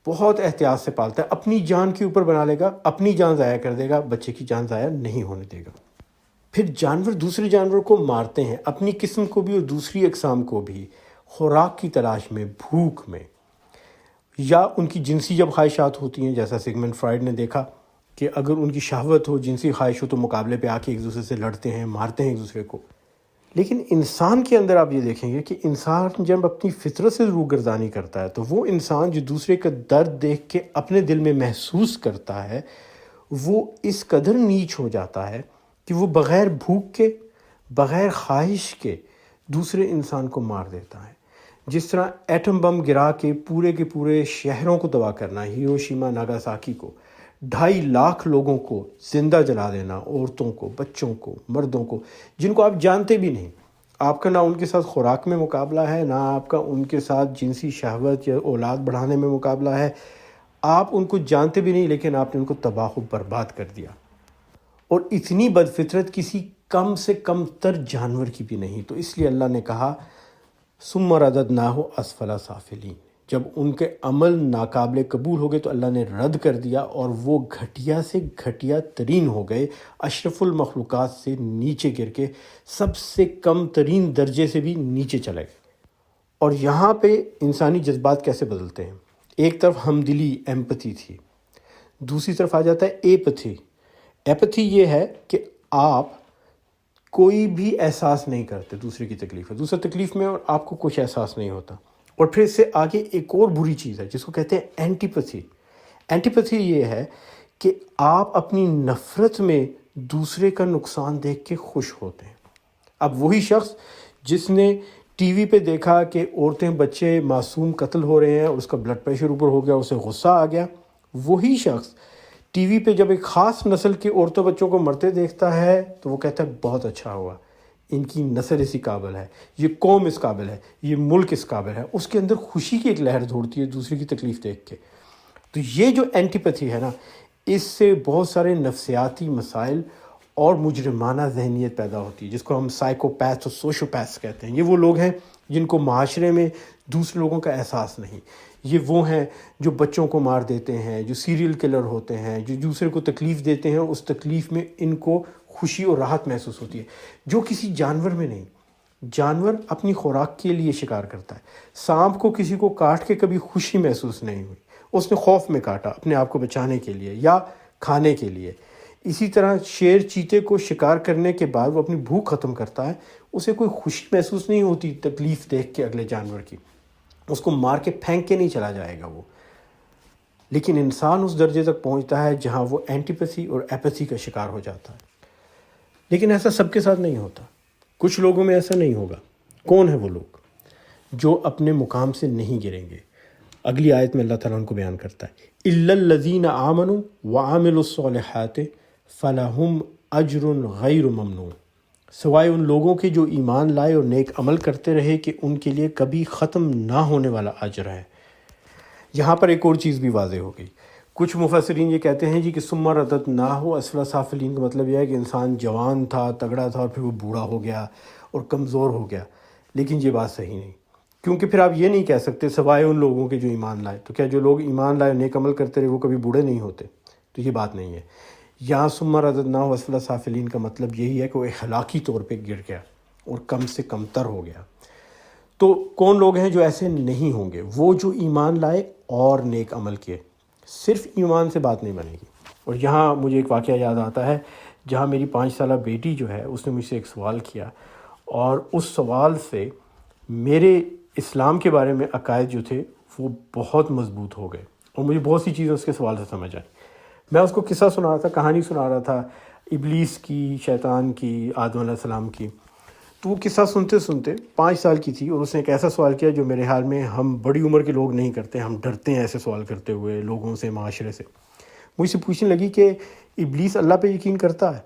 بہت احتیاط سے پالتا ہے، اپنی جان کے اوپر بنا لے گا، اپنی جان ضائع کر دے گا، بچے کی جان ضائع نہیں ہونے دے گا۔ پھر جانور دوسرے جانور کو مارتے ہیں، اپنی قسم کو بھی اور دوسری اقسام کو بھی، خوراک کی تلاش میں، بھوک میں، یا ان کی جنسی جب خواہشات ہوتی ہیں، جیسا سگمنڈ فرائیڈ نے دیکھا کہ اگر ان کی شہوت ہو، جنسی خواہش ہو، تو مقابلے پہ آ کے ایک دوسرے سے لڑتے ہیں، مارتے ہیں ایک دوسرے کو۔ لیکن انسان کے اندر آپ یہ دیکھیں گے کہ انسان جب اپنی فطرت سے روگردانی کرتا ہے تو وہ انسان جو دوسرے کا درد دیکھ کے اپنے دل میں محسوس کرتا ہے، وہ اس قدر نیچ ہو جاتا ہے کہ وہ بغیر بھوک کے، بغیر خواہش کے دوسرے انسان کو مار دیتا ہے۔ جس طرح ایٹم بم گرا کے پورے شہروں کو تباہ کرنا، ہیروشیما ناگاساکی کو، 2.5 لاکھ لوگوں کو زندہ جلا دینا، عورتوں کو، بچوں کو، مردوں کو، جن کو آپ جانتے بھی نہیں، آپ کا نہ ان کے ساتھ خوراک میں مقابلہ ہے، نہ آپ کا ان کے ساتھ جنسی شہوت یا اولاد بڑھانے میں مقابلہ ہے، آپ ان کو جانتے بھی نہیں، لیکن آپ نے ان کو تباہ و برباد کر دیا۔ اور اتنی بد فطرت کسی کم سے کم تر جانور کی بھی نہیں۔ تو اس لیے اللہ نے کہا ثم رددناہ اسفل سافلین۔ جب ان کے عمل ناقابل قبول ہو گئے تو اللہ نے رد کر دیا، اور وہ گھٹیا سے گھٹیا ترین ہو گئے، اشرف المخلوقات سے نیچے گر کے سب سے کم ترین درجے سے بھی نیچے چلے گئے۔ اور یہاں پہ انسانی جذبات کیسے بدلتے ہیں؟ ایک طرف ہمدلی، ایمپتھی تھی، دوسری طرف آ جاتا ہے ایپتھی۔ ایپتھی یہ ہے کہ آپ کوئی بھی احساس نہیں کرتے دوسرے کی تکلیف ہے، دوسرا تکلیف میں اور آپ کو کچھ احساس نہیں ہوتا۔ اور پھر اس سے آگے ایک اور بری چیز ہے جس کو کہتے ہیں اینٹیپتھی۔ اینٹیپتھی یہ ہے کہ آپ اپنی نفرت میں دوسرے کا نقصان دیکھ کے خوش ہوتے ہیں۔ اب وہی شخص جس نے ٹی وی پہ دیکھا کہ عورتیں، بچے معصوم قتل ہو رہے ہیں اور اس کا بلڈ پریشر اوپر ہو گیا، اسے غصہ آ گیا، وہی شخص ٹی وی پہ جب ایک خاص نسل کے عورتوں بچوں کو مرتے دیکھتا ہے تو وہ کہتا ہے بہت اچھا ہوا، ان کی نسل اسی قابل ہے، یہ قوم اس قابل ہے، یہ ملک اس قابل ہے۔ اس کے اندر خوشی کی ایک لہر دوڑتی ہے دوسرے کی تکلیف دیکھ کے۔ تو یہ جو اینٹیپتھی ہے نا، اس سے بہت سارے نفسیاتی مسائل اور مجرمانہ ذہنیت پیدا ہوتی ہے، جس کو ہم سائیکوپیتھ اور سوشوپیتھ کہتے ہیں۔ یہ وہ لوگ ہیں جن کو معاشرے میں دوسرے لوگوں کا احساس نہیں۔ یہ وہ ہیں جو بچوں کو مار دیتے ہیں، جو سیریل کلر ہوتے ہیں، جو دوسرے کو تکلیف دیتے ہیں، اس تکلیف میں ان کو خوشی اور راحت محسوس ہوتی ہے، جو کسی جانور میں نہیں۔ جانور اپنی خوراک کے لیے شکار کرتا ہے۔ سانپ کو کسی کو کاٹ کے کبھی خوشی محسوس نہیں ہوئی، اس نے خوف میں کاٹا اپنے آپ کو بچانے کے لیے یا کھانے کے لیے۔ اسی طرح شیر چیتے کو شکار کرنے کے بعد وہ اپنی بھوک ختم کرتا ہے، اسے کوئی خوشی محسوس نہیں ہوتی تکلیف دیکھ کے اگلے جانور کی، اس کو مار کے پھینک کے نہیں چلا جائے گا وہ۔ لیکن انسان اس درجے تک پہنچتا ہے جہاں وہ اینٹیپتھی اور ایپتھی کا شکار ہو جاتا ہے۔ لیکن ایسا سب کے ساتھ نہیں ہوتا، کچھ لوگوں میں ایسا نہیں ہوگا، کون ہے وہ لوگ جو اپنے مقام سے نہیں گریں گے؟ اگلی آیت میں اللہ تعالیٰ ان کو بیان کرتا ہے، الا الذین آمنوا وعملوا الصالحات فلہم اجر غیر ممنون، سوائے ان لوگوں کے جو ایمان لائے اور نیک عمل کرتے رہے کہ ان کے لیے کبھی ختم نہ ہونے والا اجر ہے۔ یہاں پر ایک اور چیز بھی واضح ہو گئی۔ کچھ مفسرین یہ کہتے ہیں جی کہ ثم رددناہ اسفل سافلین کا مطلب یہ ہے کہ انسان جوان تھا، تگڑا تھا، اور پھر وہ بوڑھا ہو گیا اور کمزور ہو گیا، لیکن یہ بات صحیح نہیں، کیونکہ پھر آپ یہ نہیں کہہ سکتے سوائے ان لوگوں کے جو ایمان لائے، تو کیا جو لوگ ایمان لائے نیک عمل کرتے رہے وہ کبھی بوڑھے نہیں ہوتے؟ تو یہ بات نہیں ہے۔ یہاں ثم رددناہ اسفل سافلین کا مطلب یہی ہے کہ وہ اخلاقی طور پہ گر گیا اور کم سے کم تر ہو گیا۔ تو کون لوگ ہیں جو ایسے نہیں ہوں گے؟ وہ جو ایمان لائے اور نیک عمل کیے۔ صرف ایمان سے بات نہیں بنے گی۔ اور یہاں مجھے ایک واقعہ یاد آتا ہے، جہاں میری 5 سالہ بیٹی جو ہے اس نے مجھ سے ایک سوال کیا، اور اس سوال سے میرے اسلام کے بارے میں عقائد جو تھے وہ بہت مضبوط ہو گئے، اور مجھے بہت سی چیزیں اس کے سوال سے سمجھ آئیں۔ میں اس کو قصہ سنا رہا تھا، کہانی سنا رہا تھا ابلیس کی، شیطان کی، آدم علیہ السلام کی۔ تو وہ قصہ سنتے سنتے 5 سال کی تھی، اور اس نے ایک ایسا سوال کیا جو میرے حال میں ہم بڑی عمر کے لوگ نہیں کرتے، ہم ڈرتے ہیں ایسے سوال کرتے ہوئے لوگوں سے، معاشرے سے۔ مجھ سے پوچھنے لگی کہ ابلیس اللہ پہ یقین کرتا ہے؟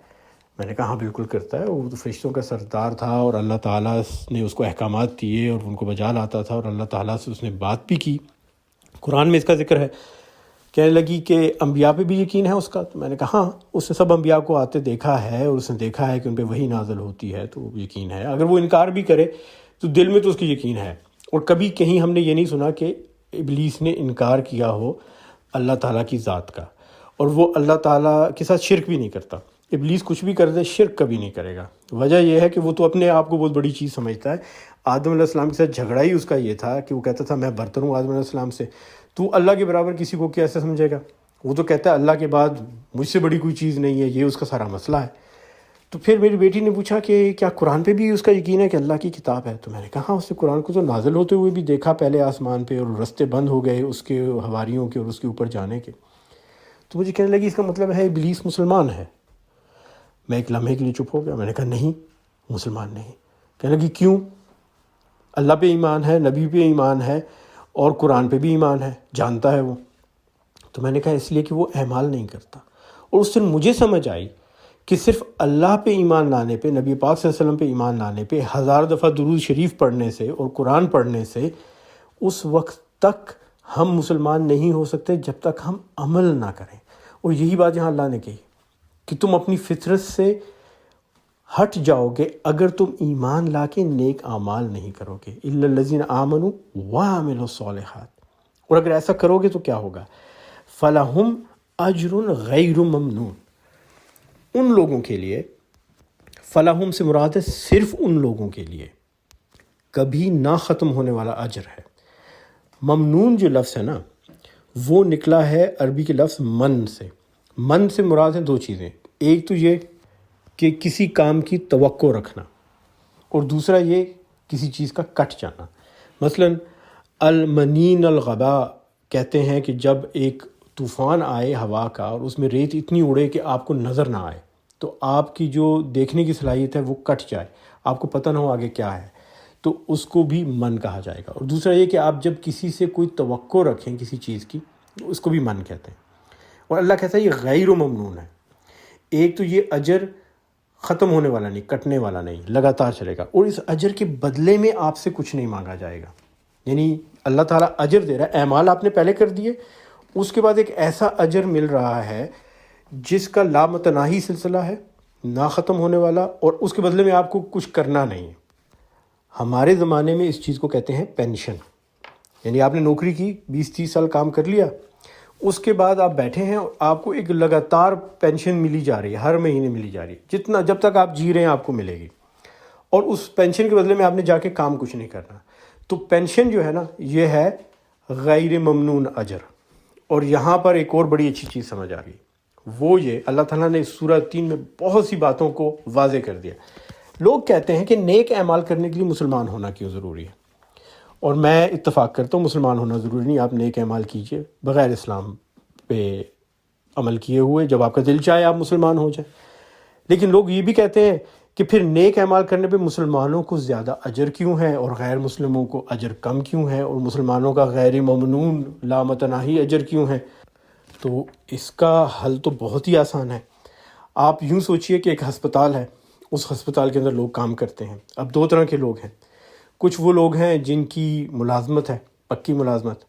میں نے کہا ہاں بالکل کرتا ہے، وہ تو فرشتوں کا سردار تھا، اور اللہ تعالیٰ نے اس کو احکامات دیے اور ان کو بجا لاتا تھا، اور اللہ تعالیٰ سے اس نے بات بھی کی، قرآن میں اس کا ذکر ہے۔ کہنے لگی کہ انبیاء پہ بھی یقین ہے اس کا؟ تو میں نے کہا ہاں، اس نے سب انبیاء کو آتے دیکھا ہے، اور اس نے دیکھا ہے کہ ان پہ وحی نازل ہوتی ہے، تو یقین ہے۔ اگر وہ انکار بھی کرے تو دل میں تو اس کی یقین ہے۔ اور کبھی کہیں ہم نے یہ نہیں سنا کہ ابلیس نے انکار کیا ہو اللہ تعالیٰ کی ذات کا، اور وہ اللہ تعالیٰ کے ساتھ شرک بھی نہیں کرتا۔ ابلیس کچھ بھی کر دے، شرک کبھی نہیں کرے گا۔ وجہ یہ ہے کہ وہ تو اپنے آپ کو بہت بڑی چیز سمجھتا ہے۔ آدم علیہ السلام کے ساتھ جھگڑا ہی اس کا یہ تھا کہ وہ کہتا تھا میں برتر ہوں آدم علیہ السلام سے، تو اللہ کے برابر کسی کو کیسے سمجھے گا؟ وہ تو کہتا ہے اللہ کے بعد مجھ سے بڑی کوئی چیز نہیں ہے، یہ اس کا سارا مسئلہ ہے۔ تو پھر میری بیٹی نے پوچھا کہ کیا قرآن پہ بھی اس کا یقین ہے کہ اللہ کی کتاب ہے؟ تو میں نے کہا ہاں، اس نے قرآن کو تو نازل ہوتے ہوئے بھی دیکھا پہلے آسمان پہ، اور رستے بند ہو گئے اس کے حواریوں کے اور اس کے اوپر جانے کے۔ تو مجھے کہنے لگی اس کا مطلب ہے ابلیس مسلمان ہے۔ میں ایک لمحے کے لیے چپ ہو گیا، میں نے کہا نہیں، مسلمان نہیں۔ کہنے لگی کیوں؟ اللہ پہ ایمان ہے، نبی پہ ایمان ہے، اور قرآن پہ بھی ایمان ہے، جانتا ہے وہ۔ تو میں نے کہا اس لیے کہ وہ اعمال نہیں کرتا۔ اور اس دن مجھے سمجھ آئی کہ صرف اللہ پہ ایمان لانے پہ، نبی پاک صلی اللہ علیہ وسلم پہ ایمان لانے پہ، 1000 دفعہ درود شریف پڑھنے سے اور قرآن پڑھنے سے اس وقت تک ہم مسلمان نہیں ہو سکتے جب تک ہم عمل نہ کریں۔ اور یہی بات یہاں اللہ نے کہی کہ تم اپنی فطرت سے ہٹ جاؤ گے اگر تم ایمان لا کے نیک اعمال نہیں کرو گے، الا الذین آمنوا وعملوا الصالحات۔ اور اگر ایسا کرو گے تو کیا ہوگا؟ فلہم اجر غیر ممنون، ان لوگوں کے لیے، فلہم سے مراد ہے صرف ان لوگوں کے لیے کبھی نہ ختم ہونے والا اجر ہے۔ ممنون جو لفظ ہے نا، وہ نکلا ہے عربی کے لفظ من سے۔ من سے مراد ہیں 2 چیزیں، ایک تو یہ کہ کسی کام کی توقع رکھنا، اور دوسرا یہ کسی چیز کا کٹ جانا۔ مثلا المنین الغبا کہتے ہیں کہ جب ایک طوفان آئے ہوا کا اور اس میں ریت اتنی اڑے کہ آپ کو نظر نہ آئے، تو آپ کی جو دیکھنے کی صلاحیت ہے وہ کٹ جائے، آپ کو پتہ نہ ہو آگے کیا ہے، تو اس کو بھی من کہا جائے گا۔ اور دوسرا یہ کہ آپ جب کسی سے کوئی توقع رکھیں کسی چیز کی، تو اس کو بھی من کہتے ہیں۔ اور اللہ کہتا ہے یہ غیر ممنون ہے۔ ایک تو یہ اجر ختم ہونے والا نہیں، کٹنے والا نہیں، لگاتار چلے گا، اور اس اجر کے بدلے میں آپ سے کچھ نہیں مانگا جائے گا۔ یعنی اللہ تعالیٰ اجر دے رہا ہے، اعمال آپ نے پہلے کر دیے، اس کے بعد ایک ایسا اجر مل رہا ہے جس کا لامتناہی سلسلہ ہے، نہ ختم ہونے والا، اور اس کے بدلے میں آپ کو کچھ کرنا نہیں ہے۔ ہمارے زمانے میں اس چیز کو کہتے ہیں پینشن۔ یعنی آپ نے نوکری کی، 20-30 سال کام کر لیا، اس کے بعد آپ بیٹھے ہیں اور آپ کو ایک لگاتار پینشن ملی جا رہی ہے، ہر مہینے ملی جا رہی ہے، جتنا جب تک آپ جی رہے ہیں آپ کو ملے گی، اور اس پینشن کے بدلے میں آپ نے جا کے کام کچھ نہیں کرنا۔ تو پینشن جو ہے نا، یہ ہے غیر ممنون اجر۔ اور یہاں پر ایک اور بڑی اچھی چیز سمجھ آ گئی، وہ یہ اللہ تعالیٰ نے سورہ 3 میں بہت سی باتوں کو واضح کر دیا۔ لوگ کہتے ہیں کہ نیک اعمال کرنے کے لیے مسلمان ہونا کیوں ضروری ہے؟ اور میں اتفاق کرتا ہوں مسلمان ہونا ضروری نہیں، آپ نیک اعمال کیجئے بغیر اسلام پہ عمل کیے ہوئے، جب آپ کا دل چاہے آپ مسلمان ہو جائیں۔ لیکن لوگ یہ بھی کہتے ہیں کہ پھر نیک اعمال کرنے پہ مسلمانوں کو زیادہ اجر کیوں ہے اور غیر مسلموں کو اجر کم کیوں ہے، اور مسلمانوں کا غیر ممنون لامتناہی اجر کیوں ہے؟ تو اس کا حل تو بہت ہی آسان ہے۔ آپ یوں سوچئے کہ ایک ہسپتال ہے، اس ہسپتال کے اندر لوگ کام کرتے ہیں۔ اب دو طرح کے لوگ ہیں، کچھ وہ لوگ ہیں جن کی ملازمت ہے، پکی ملازمت،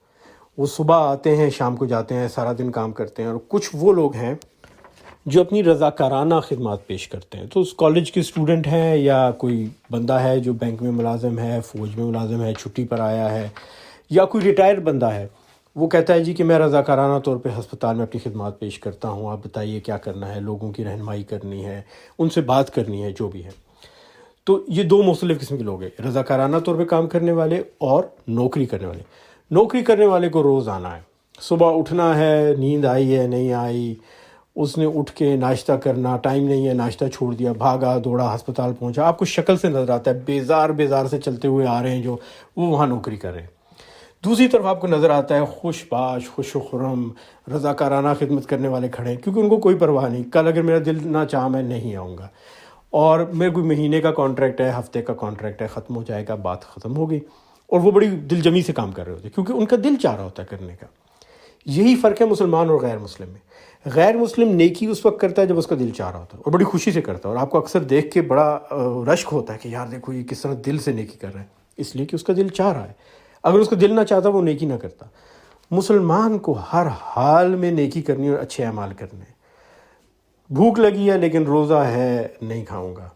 وہ صبح آتے ہیں شام کو جاتے ہیں، سارا دن کام کرتے ہیں، اور کچھ وہ لوگ ہیں جو اپنی رضاکارانہ خدمات پیش کرتے ہیں۔ تو اس کالج کے اسٹوڈنٹ ہیں یا کوئی بندہ ہے جو بینک میں ملازم ہے، فوج میں ملازم ہے، چھٹی پر آیا ہے، یا کوئی ریٹائر بندہ ہے، وہ کہتا ہے جی کہ میں رضاکارانہ طور پہ ہسپتال میں اپنی خدمات پیش کرتا ہوں، آپ بتائیے کیا کرنا ہے، لوگوں کی رہنمائی کرنی ہے، ان سے بات کرنی ہے، جو بھی ہے۔ تو یہ دو مختلف قسم کے لوگ ہیں، رضاکارانہ طور پہ کام کرنے والے اور نوکری کرنے والے۔ نوکری کرنے والے کو روز آنا ہے، صبح اٹھنا ہے، نیند آئی ہے نہیں آئی، اس نے اٹھ کے ناشتہ کرنا، ٹائم نہیں ہے ناشتہ چھوڑ دیا، بھاگا دوڑا ہسپتال پہنچا، آپ کو شکل سے نظر آتا ہے بیزار سے چلتے ہوئے آ رہے ہیں جو وہ وہاں نوکری کر رہے ہیں۔ دوسری طرف آپ کو نظر آتا ہے خوش باش، خوش و خرم، رضاکارانہ خدمت کرنے والے کھڑے ہیں، کیونکہ ان کو کوئی پرواہ نہیں، کل اگر میرا دل نہ چاہا میں نہیں آؤں گا، اور میرے کوئی مہینے کا کانٹریکٹ ہے، ہفتے کا کانٹریکٹ ہے، ختم ہو جائے گا، بات ختم ہو گئی، اور وہ بڑی دل جمی سے کام کر رہے ہوتے ہیں کیونکہ ان کا دل چاہ رہا ہوتا ہے کرنے کا۔ یہی فرق ہے مسلمان اور غیر مسلم میں۔ غیر مسلم نیکی اس وقت کرتا ہے جب اس کا دل چاہ رہا ہوتا ہے، اور بڑی خوشی سے کرتا ہے، اور آپ کو اکثر دیکھ کے بڑا رشک ہوتا ہے کہ یار دیکھو یہ کس طرح دل سے نیکی کر رہا ہے، اس لیے کہ اس کا دل چاہ رہا ہے۔ اگر اس کا دل نہ چاہتا وہ نیکی نہ کرتا۔ مسلمان کو ہر حال میں نیکی کرنی اور اچھے اعمال کرنے۔ بھوک لگی ہے لیکن روزہ ہے، نہیں کھاؤں گا۔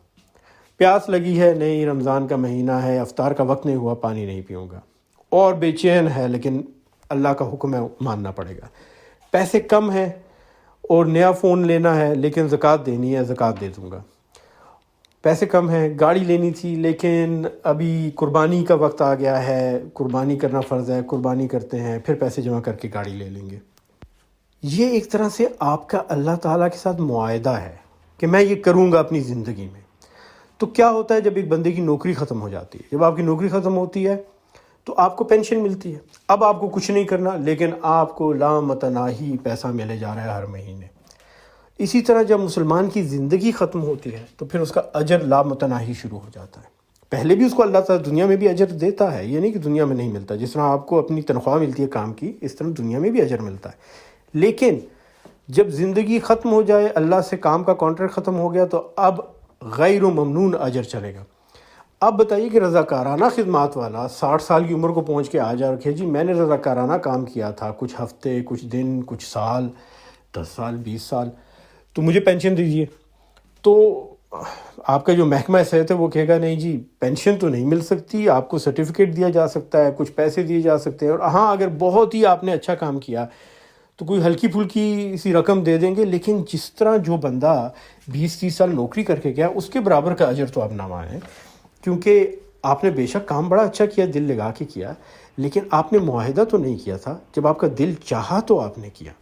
پیاس لگی ہے، نہیں رمضان کا مہینہ ہے، افطار کا وقت نہیں ہوا، پانی نہیں پیوں گا۔ اور بے چین ہے لیکن اللہ کا حکم ہے، ماننا پڑے گا۔ پیسے کم ہیں اور نیا فون لینا ہے لیکن زکوٰۃ دینی ہے، زکوٰۃ دے دوں گا۔ پیسے کم ہیں، گاڑی لینی تھی لیکن ابھی قربانی کا وقت آ گیا ہے، قربانی کرنا فرض ہے، قربانی کرتے ہیں، پھر پیسے جمع کر کے گاڑی لے لیں گے۔ یہ ایک طرح سے آپ کا اللہ تعالیٰ کے ساتھ معاہدہ ہے کہ میں یہ کروں گا اپنی زندگی میں۔ تو کیا ہوتا ہے جب ایک بندے کی نوکری ختم ہو جاتی ہے، جب آپ کی نوکری ختم ہوتی ہے تو آپ کو پینشن ملتی ہے، اب آپ کو کچھ نہیں کرنا لیکن آپ کو لامتناہی پیسہ ملے جا رہا ہے ہر مہینے۔ اسی طرح جب مسلمان کی زندگی ختم ہوتی ہے تو پھر اس کا اجر لامتناہی شروع ہو جاتا ہے۔ پہلے بھی اس کو اللہ تعالیٰ دنیا میں بھی اجر دیتا ہے، یہ نہیں کہ دنیا میں نہیں ملتا، جس طرح آپ کو اپنی تنخواہ ملتی ہے کام کی، اس طرح دنیا میں بھی اجر ملتا ہے۔ لیکن جب زندگی ختم ہو جائے، اللہ سے کام کا کانٹریکٹ ختم ہو گیا، تو اب غیر ممنون اجر چلے گا۔ اب بتائیے کہ رضاکارانہ خدمات والا 60 سال کی عمر کو پہنچ کے آ جا رکھے جی میں نے رضاکارانہ کام کیا تھا، کچھ ہفتے، کچھ دن، کچھ سال، 10 سال، 20 سال، تو مجھے پینشن دیجیے۔ تو آپ کا جو محکمہ صحت ہے وہ کہے گا نہیں جی پینشن تو نہیں مل سکتی، آپ کو سرٹیفکیٹ دیا جا سکتا ہے، کچھ پیسے دیے جا سکتے ہیں، اور ہاں اگر بہت ہی آپ نے اچھا کام کیا تو کوئی ہلکی پھلکی سی رقم دے دیں گے، لیکن جس طرح جو بندہ 20-30 سال نوکری کر کے گیا اس کے برابر کا اجر تو آپ نہ مانیں، کیونکہ آپ نے بے شک کام بڑا اچھا کیا، دل لگا کے کیا، لیکن آپ نے معاہدہ تو نہیں کیا تھا، جب آپ کا دل چاہا تو آپ نے کیا۔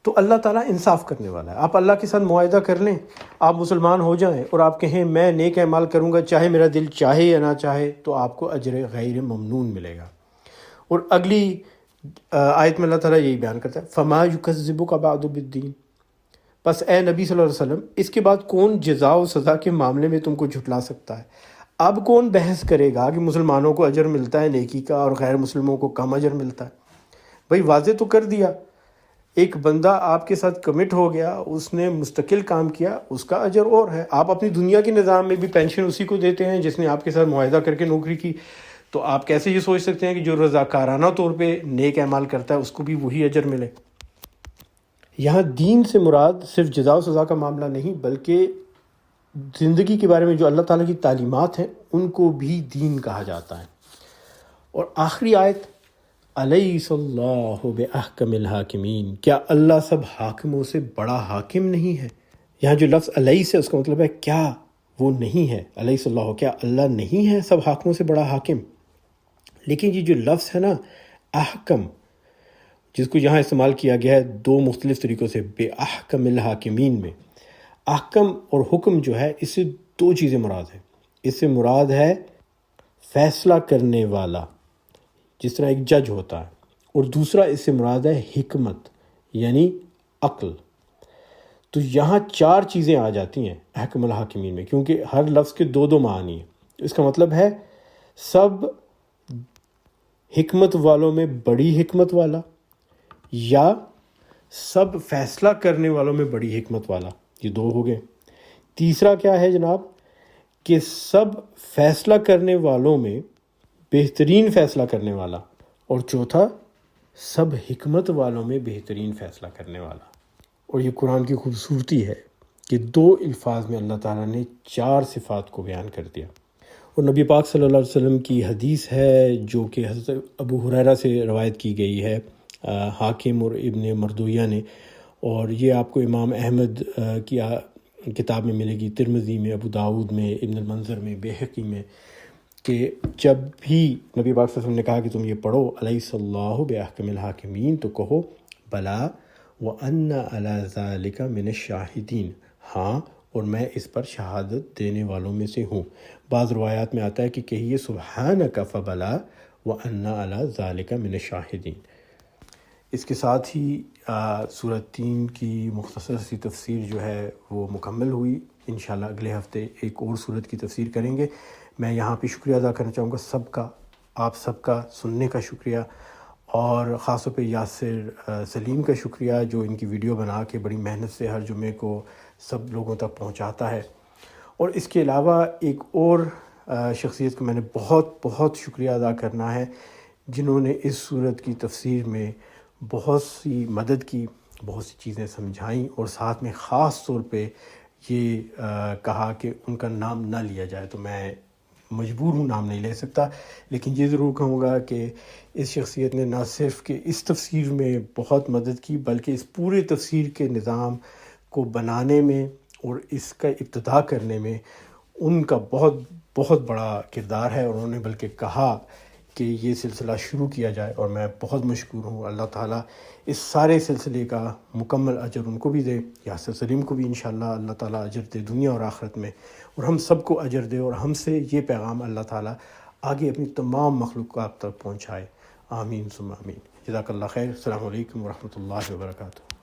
تو اللہ تعالیٰ انصاف کرنے والا ہے۔ آپ اللہ کے ساتھ معاہدہ کر لیں، آپ مسلمان ہو جائیں اور آپ کہیں میں نیک اعمال کروں گا چاہے میرا دل چاہے یا نہ چاہے، تو آپ کو اجر غیر ممنون ملے گا۔ اور اگلی آیت میں اللہ تعالیٰ یہی بیان کرتا ہے فَمَا يُكَذِّبُكَ بَعْدُ بِالدِّينِ، بس اے نبی صلی اللہ علیہ وسلم اس کے بعد کون جزا و سزا کے معاملے میں تم کو جھٹلا سکتا ہے؟ اب کون بحث کرے گا کہ مسلمانوں کو اجر ملتا ہے نیکی کا اور غیر مسلموں کو کم اجر ملتا ہے؟ بھائی واضح تو کر دیا، ایک بندہ آپ کے ساتھ کمٹ ہو گیا، اس نے مستقل کام کیا، اس کا اجر اور ہے۔ آپ اپنی دنیا کے نظام میں بھی پینشن اسی کو دیتے ہیں جس نے آپ کے ساتھ معاہدہ کر کے نوکری کی، تو آپ کیسے یہ سوچ سکتے ہیں کہ جو رضاکارانہ طور پہ نیک اعمال کرتا ہے اس کو بھی وہی اجر ملے؟ یہاں دین سے مراد صرف جزا و سزا کا معاملہ نہیں، بلکہ زندگی کے بارے میں جو اللہ تعالیٰ کی تعلیمات ہیں ان کو بھی دین کہا جاتا ہے۔ اور آخری آیت الیس اللہ بأحکم الحاکمین، کیا اللہ سب حاکموں سے بڑا حاکم نہیں ہے؟ یہاں جو لفظ الیس ہے اس کا مطلب ہے کیا وہ نہیں ہے، الیس اللہ، کیا اللہ نہیں ہے سب حاکموں سے بڑا حاکم؟ لیکن یہ جو لفظ ہے نا احکم، جس کو یہاں استعمال کیا گیا ہے دو مختلف طریقوں سے، بأحکم الحاکمین میں، احکم اور حکم جو ہے اس سے دو چیزیں مراد ہیں۔ اس سے مراد ہے فیصلہ کرنے والا، جس طرح ایک جج ہوتا ہے، اور دوسرا اس سے مراد ہے حکمت، یعنی عقل۔ تو یہاں 4 چیزیں آ جاتی ہیں احکم الحاکمین میں، کیونکہ ہر لفظ کے 2 معنی ہیں۔ اس کا مطلب ہے سب حکمت والوں میں بڑی حکمت والا، یا سب فیصلہ کرنے والوں میں بڑی حکمت والا، یہ 2 ہو گئے۔ تیسرا کیا ہے جناب کہ سب فیصلہ کرنے والوں میں بہترین فیصلہ کرنے والا، اور چوتھا سب حکمت والوں میں بہترین فیصلہ کرنے والا۔ اور یہ قرآن کی خوبصورتی ہے کہ 2 الفاظ میں اللہ تعالیٰ نے 4 صفات کو بیان کر دیا۔ اور نبی پاک صلی اللہ علیہ وسلم کی حدیث ہے جو کہ حضرت ابو ہریرہ سے روایت کی گئی ہے حاکم اور ابن مردویہ نے، اور یہ آپ کو امام احمد کی کتاب میں ملے گی، ترمذی میں، ابو داؤد میں، ابن المنذر میں، بیہقی میں، کہ جب بھی نبی پاک صلی اللہ علیہ وسلم نے کہا کہ تم یہ پڑھو الیس اللہ بأحکم الحاکمین، تو کہو بلا وَأَنَّ عَلَى ذَلِكَ مِنَ الشَّاہدین، ہاں اور میں اس پر شہادت دینے والوں میں سے ہوں۔ بعض روایات میں آتا ہے کہ کہیے سبحانک فبلا وَأَنَّ عَلَى ذَلِكَ مِنَ الشَّاہدین۔ اس کے ساتھ ہی سورۃ 3 کی مختصر سی تفسیر جو ہے وہ مکمل ہوئی۔ انشاءاللہ اگلے ہفتے ایک اور سورت کی تفسیر کریں گے۔ میں یہاں پہ شکریہ ادا کرنا چاہوں گا سب کا، آپ سب کا سننے کا شکریہ، اور خاص طور پہ یاسر سلیم کا شکریہ جو ان کی ویڈیو بنا کے بڑی محنت سے ہر جمعے کو سب لوگوں تک پہنچاتا ہے۔ اور اس کے علاوہ ایک اور شخصیت کو میں نے بہت بہت شکریہ ادا کرنا ہے، جنہوں نے اس صورت کی تفسیر میں بہت سی مدد کی، بہت سی چیزیں سمجھائیں، اور ساتھ میں خاص طور پہ یہ کہا کہ ان کا نام نہ لیا جائے، تو میں مجبور ہوں نام نہیں لے سکتا، لیکن یہ ضرور کہوں گا کہ اس شخصیت نے نہ صرف کہ اس تفسیر میں بہت مدد کی، بلکہ اس پورے تفسیر کے نظام کو بنانے میں اور اس کا ابتدا کرنے میں ان کا بہت بہت بڑا کردار ہے، اور انہوں نے بلکہ کہا کہ یہ سلسلہ شروع کیا جائے، اور میں بہت مشکور ہوں۔ اللہ تعالیٰ اس سارے سلسلے کا مکمل اجر ان کو بھی دے، یاسر سلیم کو بھی انشاءاللہ اللہ تعالیٰ اجر دے دنیا اور آخرت میں، اور ہم سب کو اجر دے، اور ہم سے یہ پیغام اللہ تعالیٰ آگے اپنی تمام مخلوقات تک پہنچائے۔ آمین ثم آمین۔ جزاک اللہ خیر۔ السلام علیکم ورحمۃ اللہ وبرکاتہ۔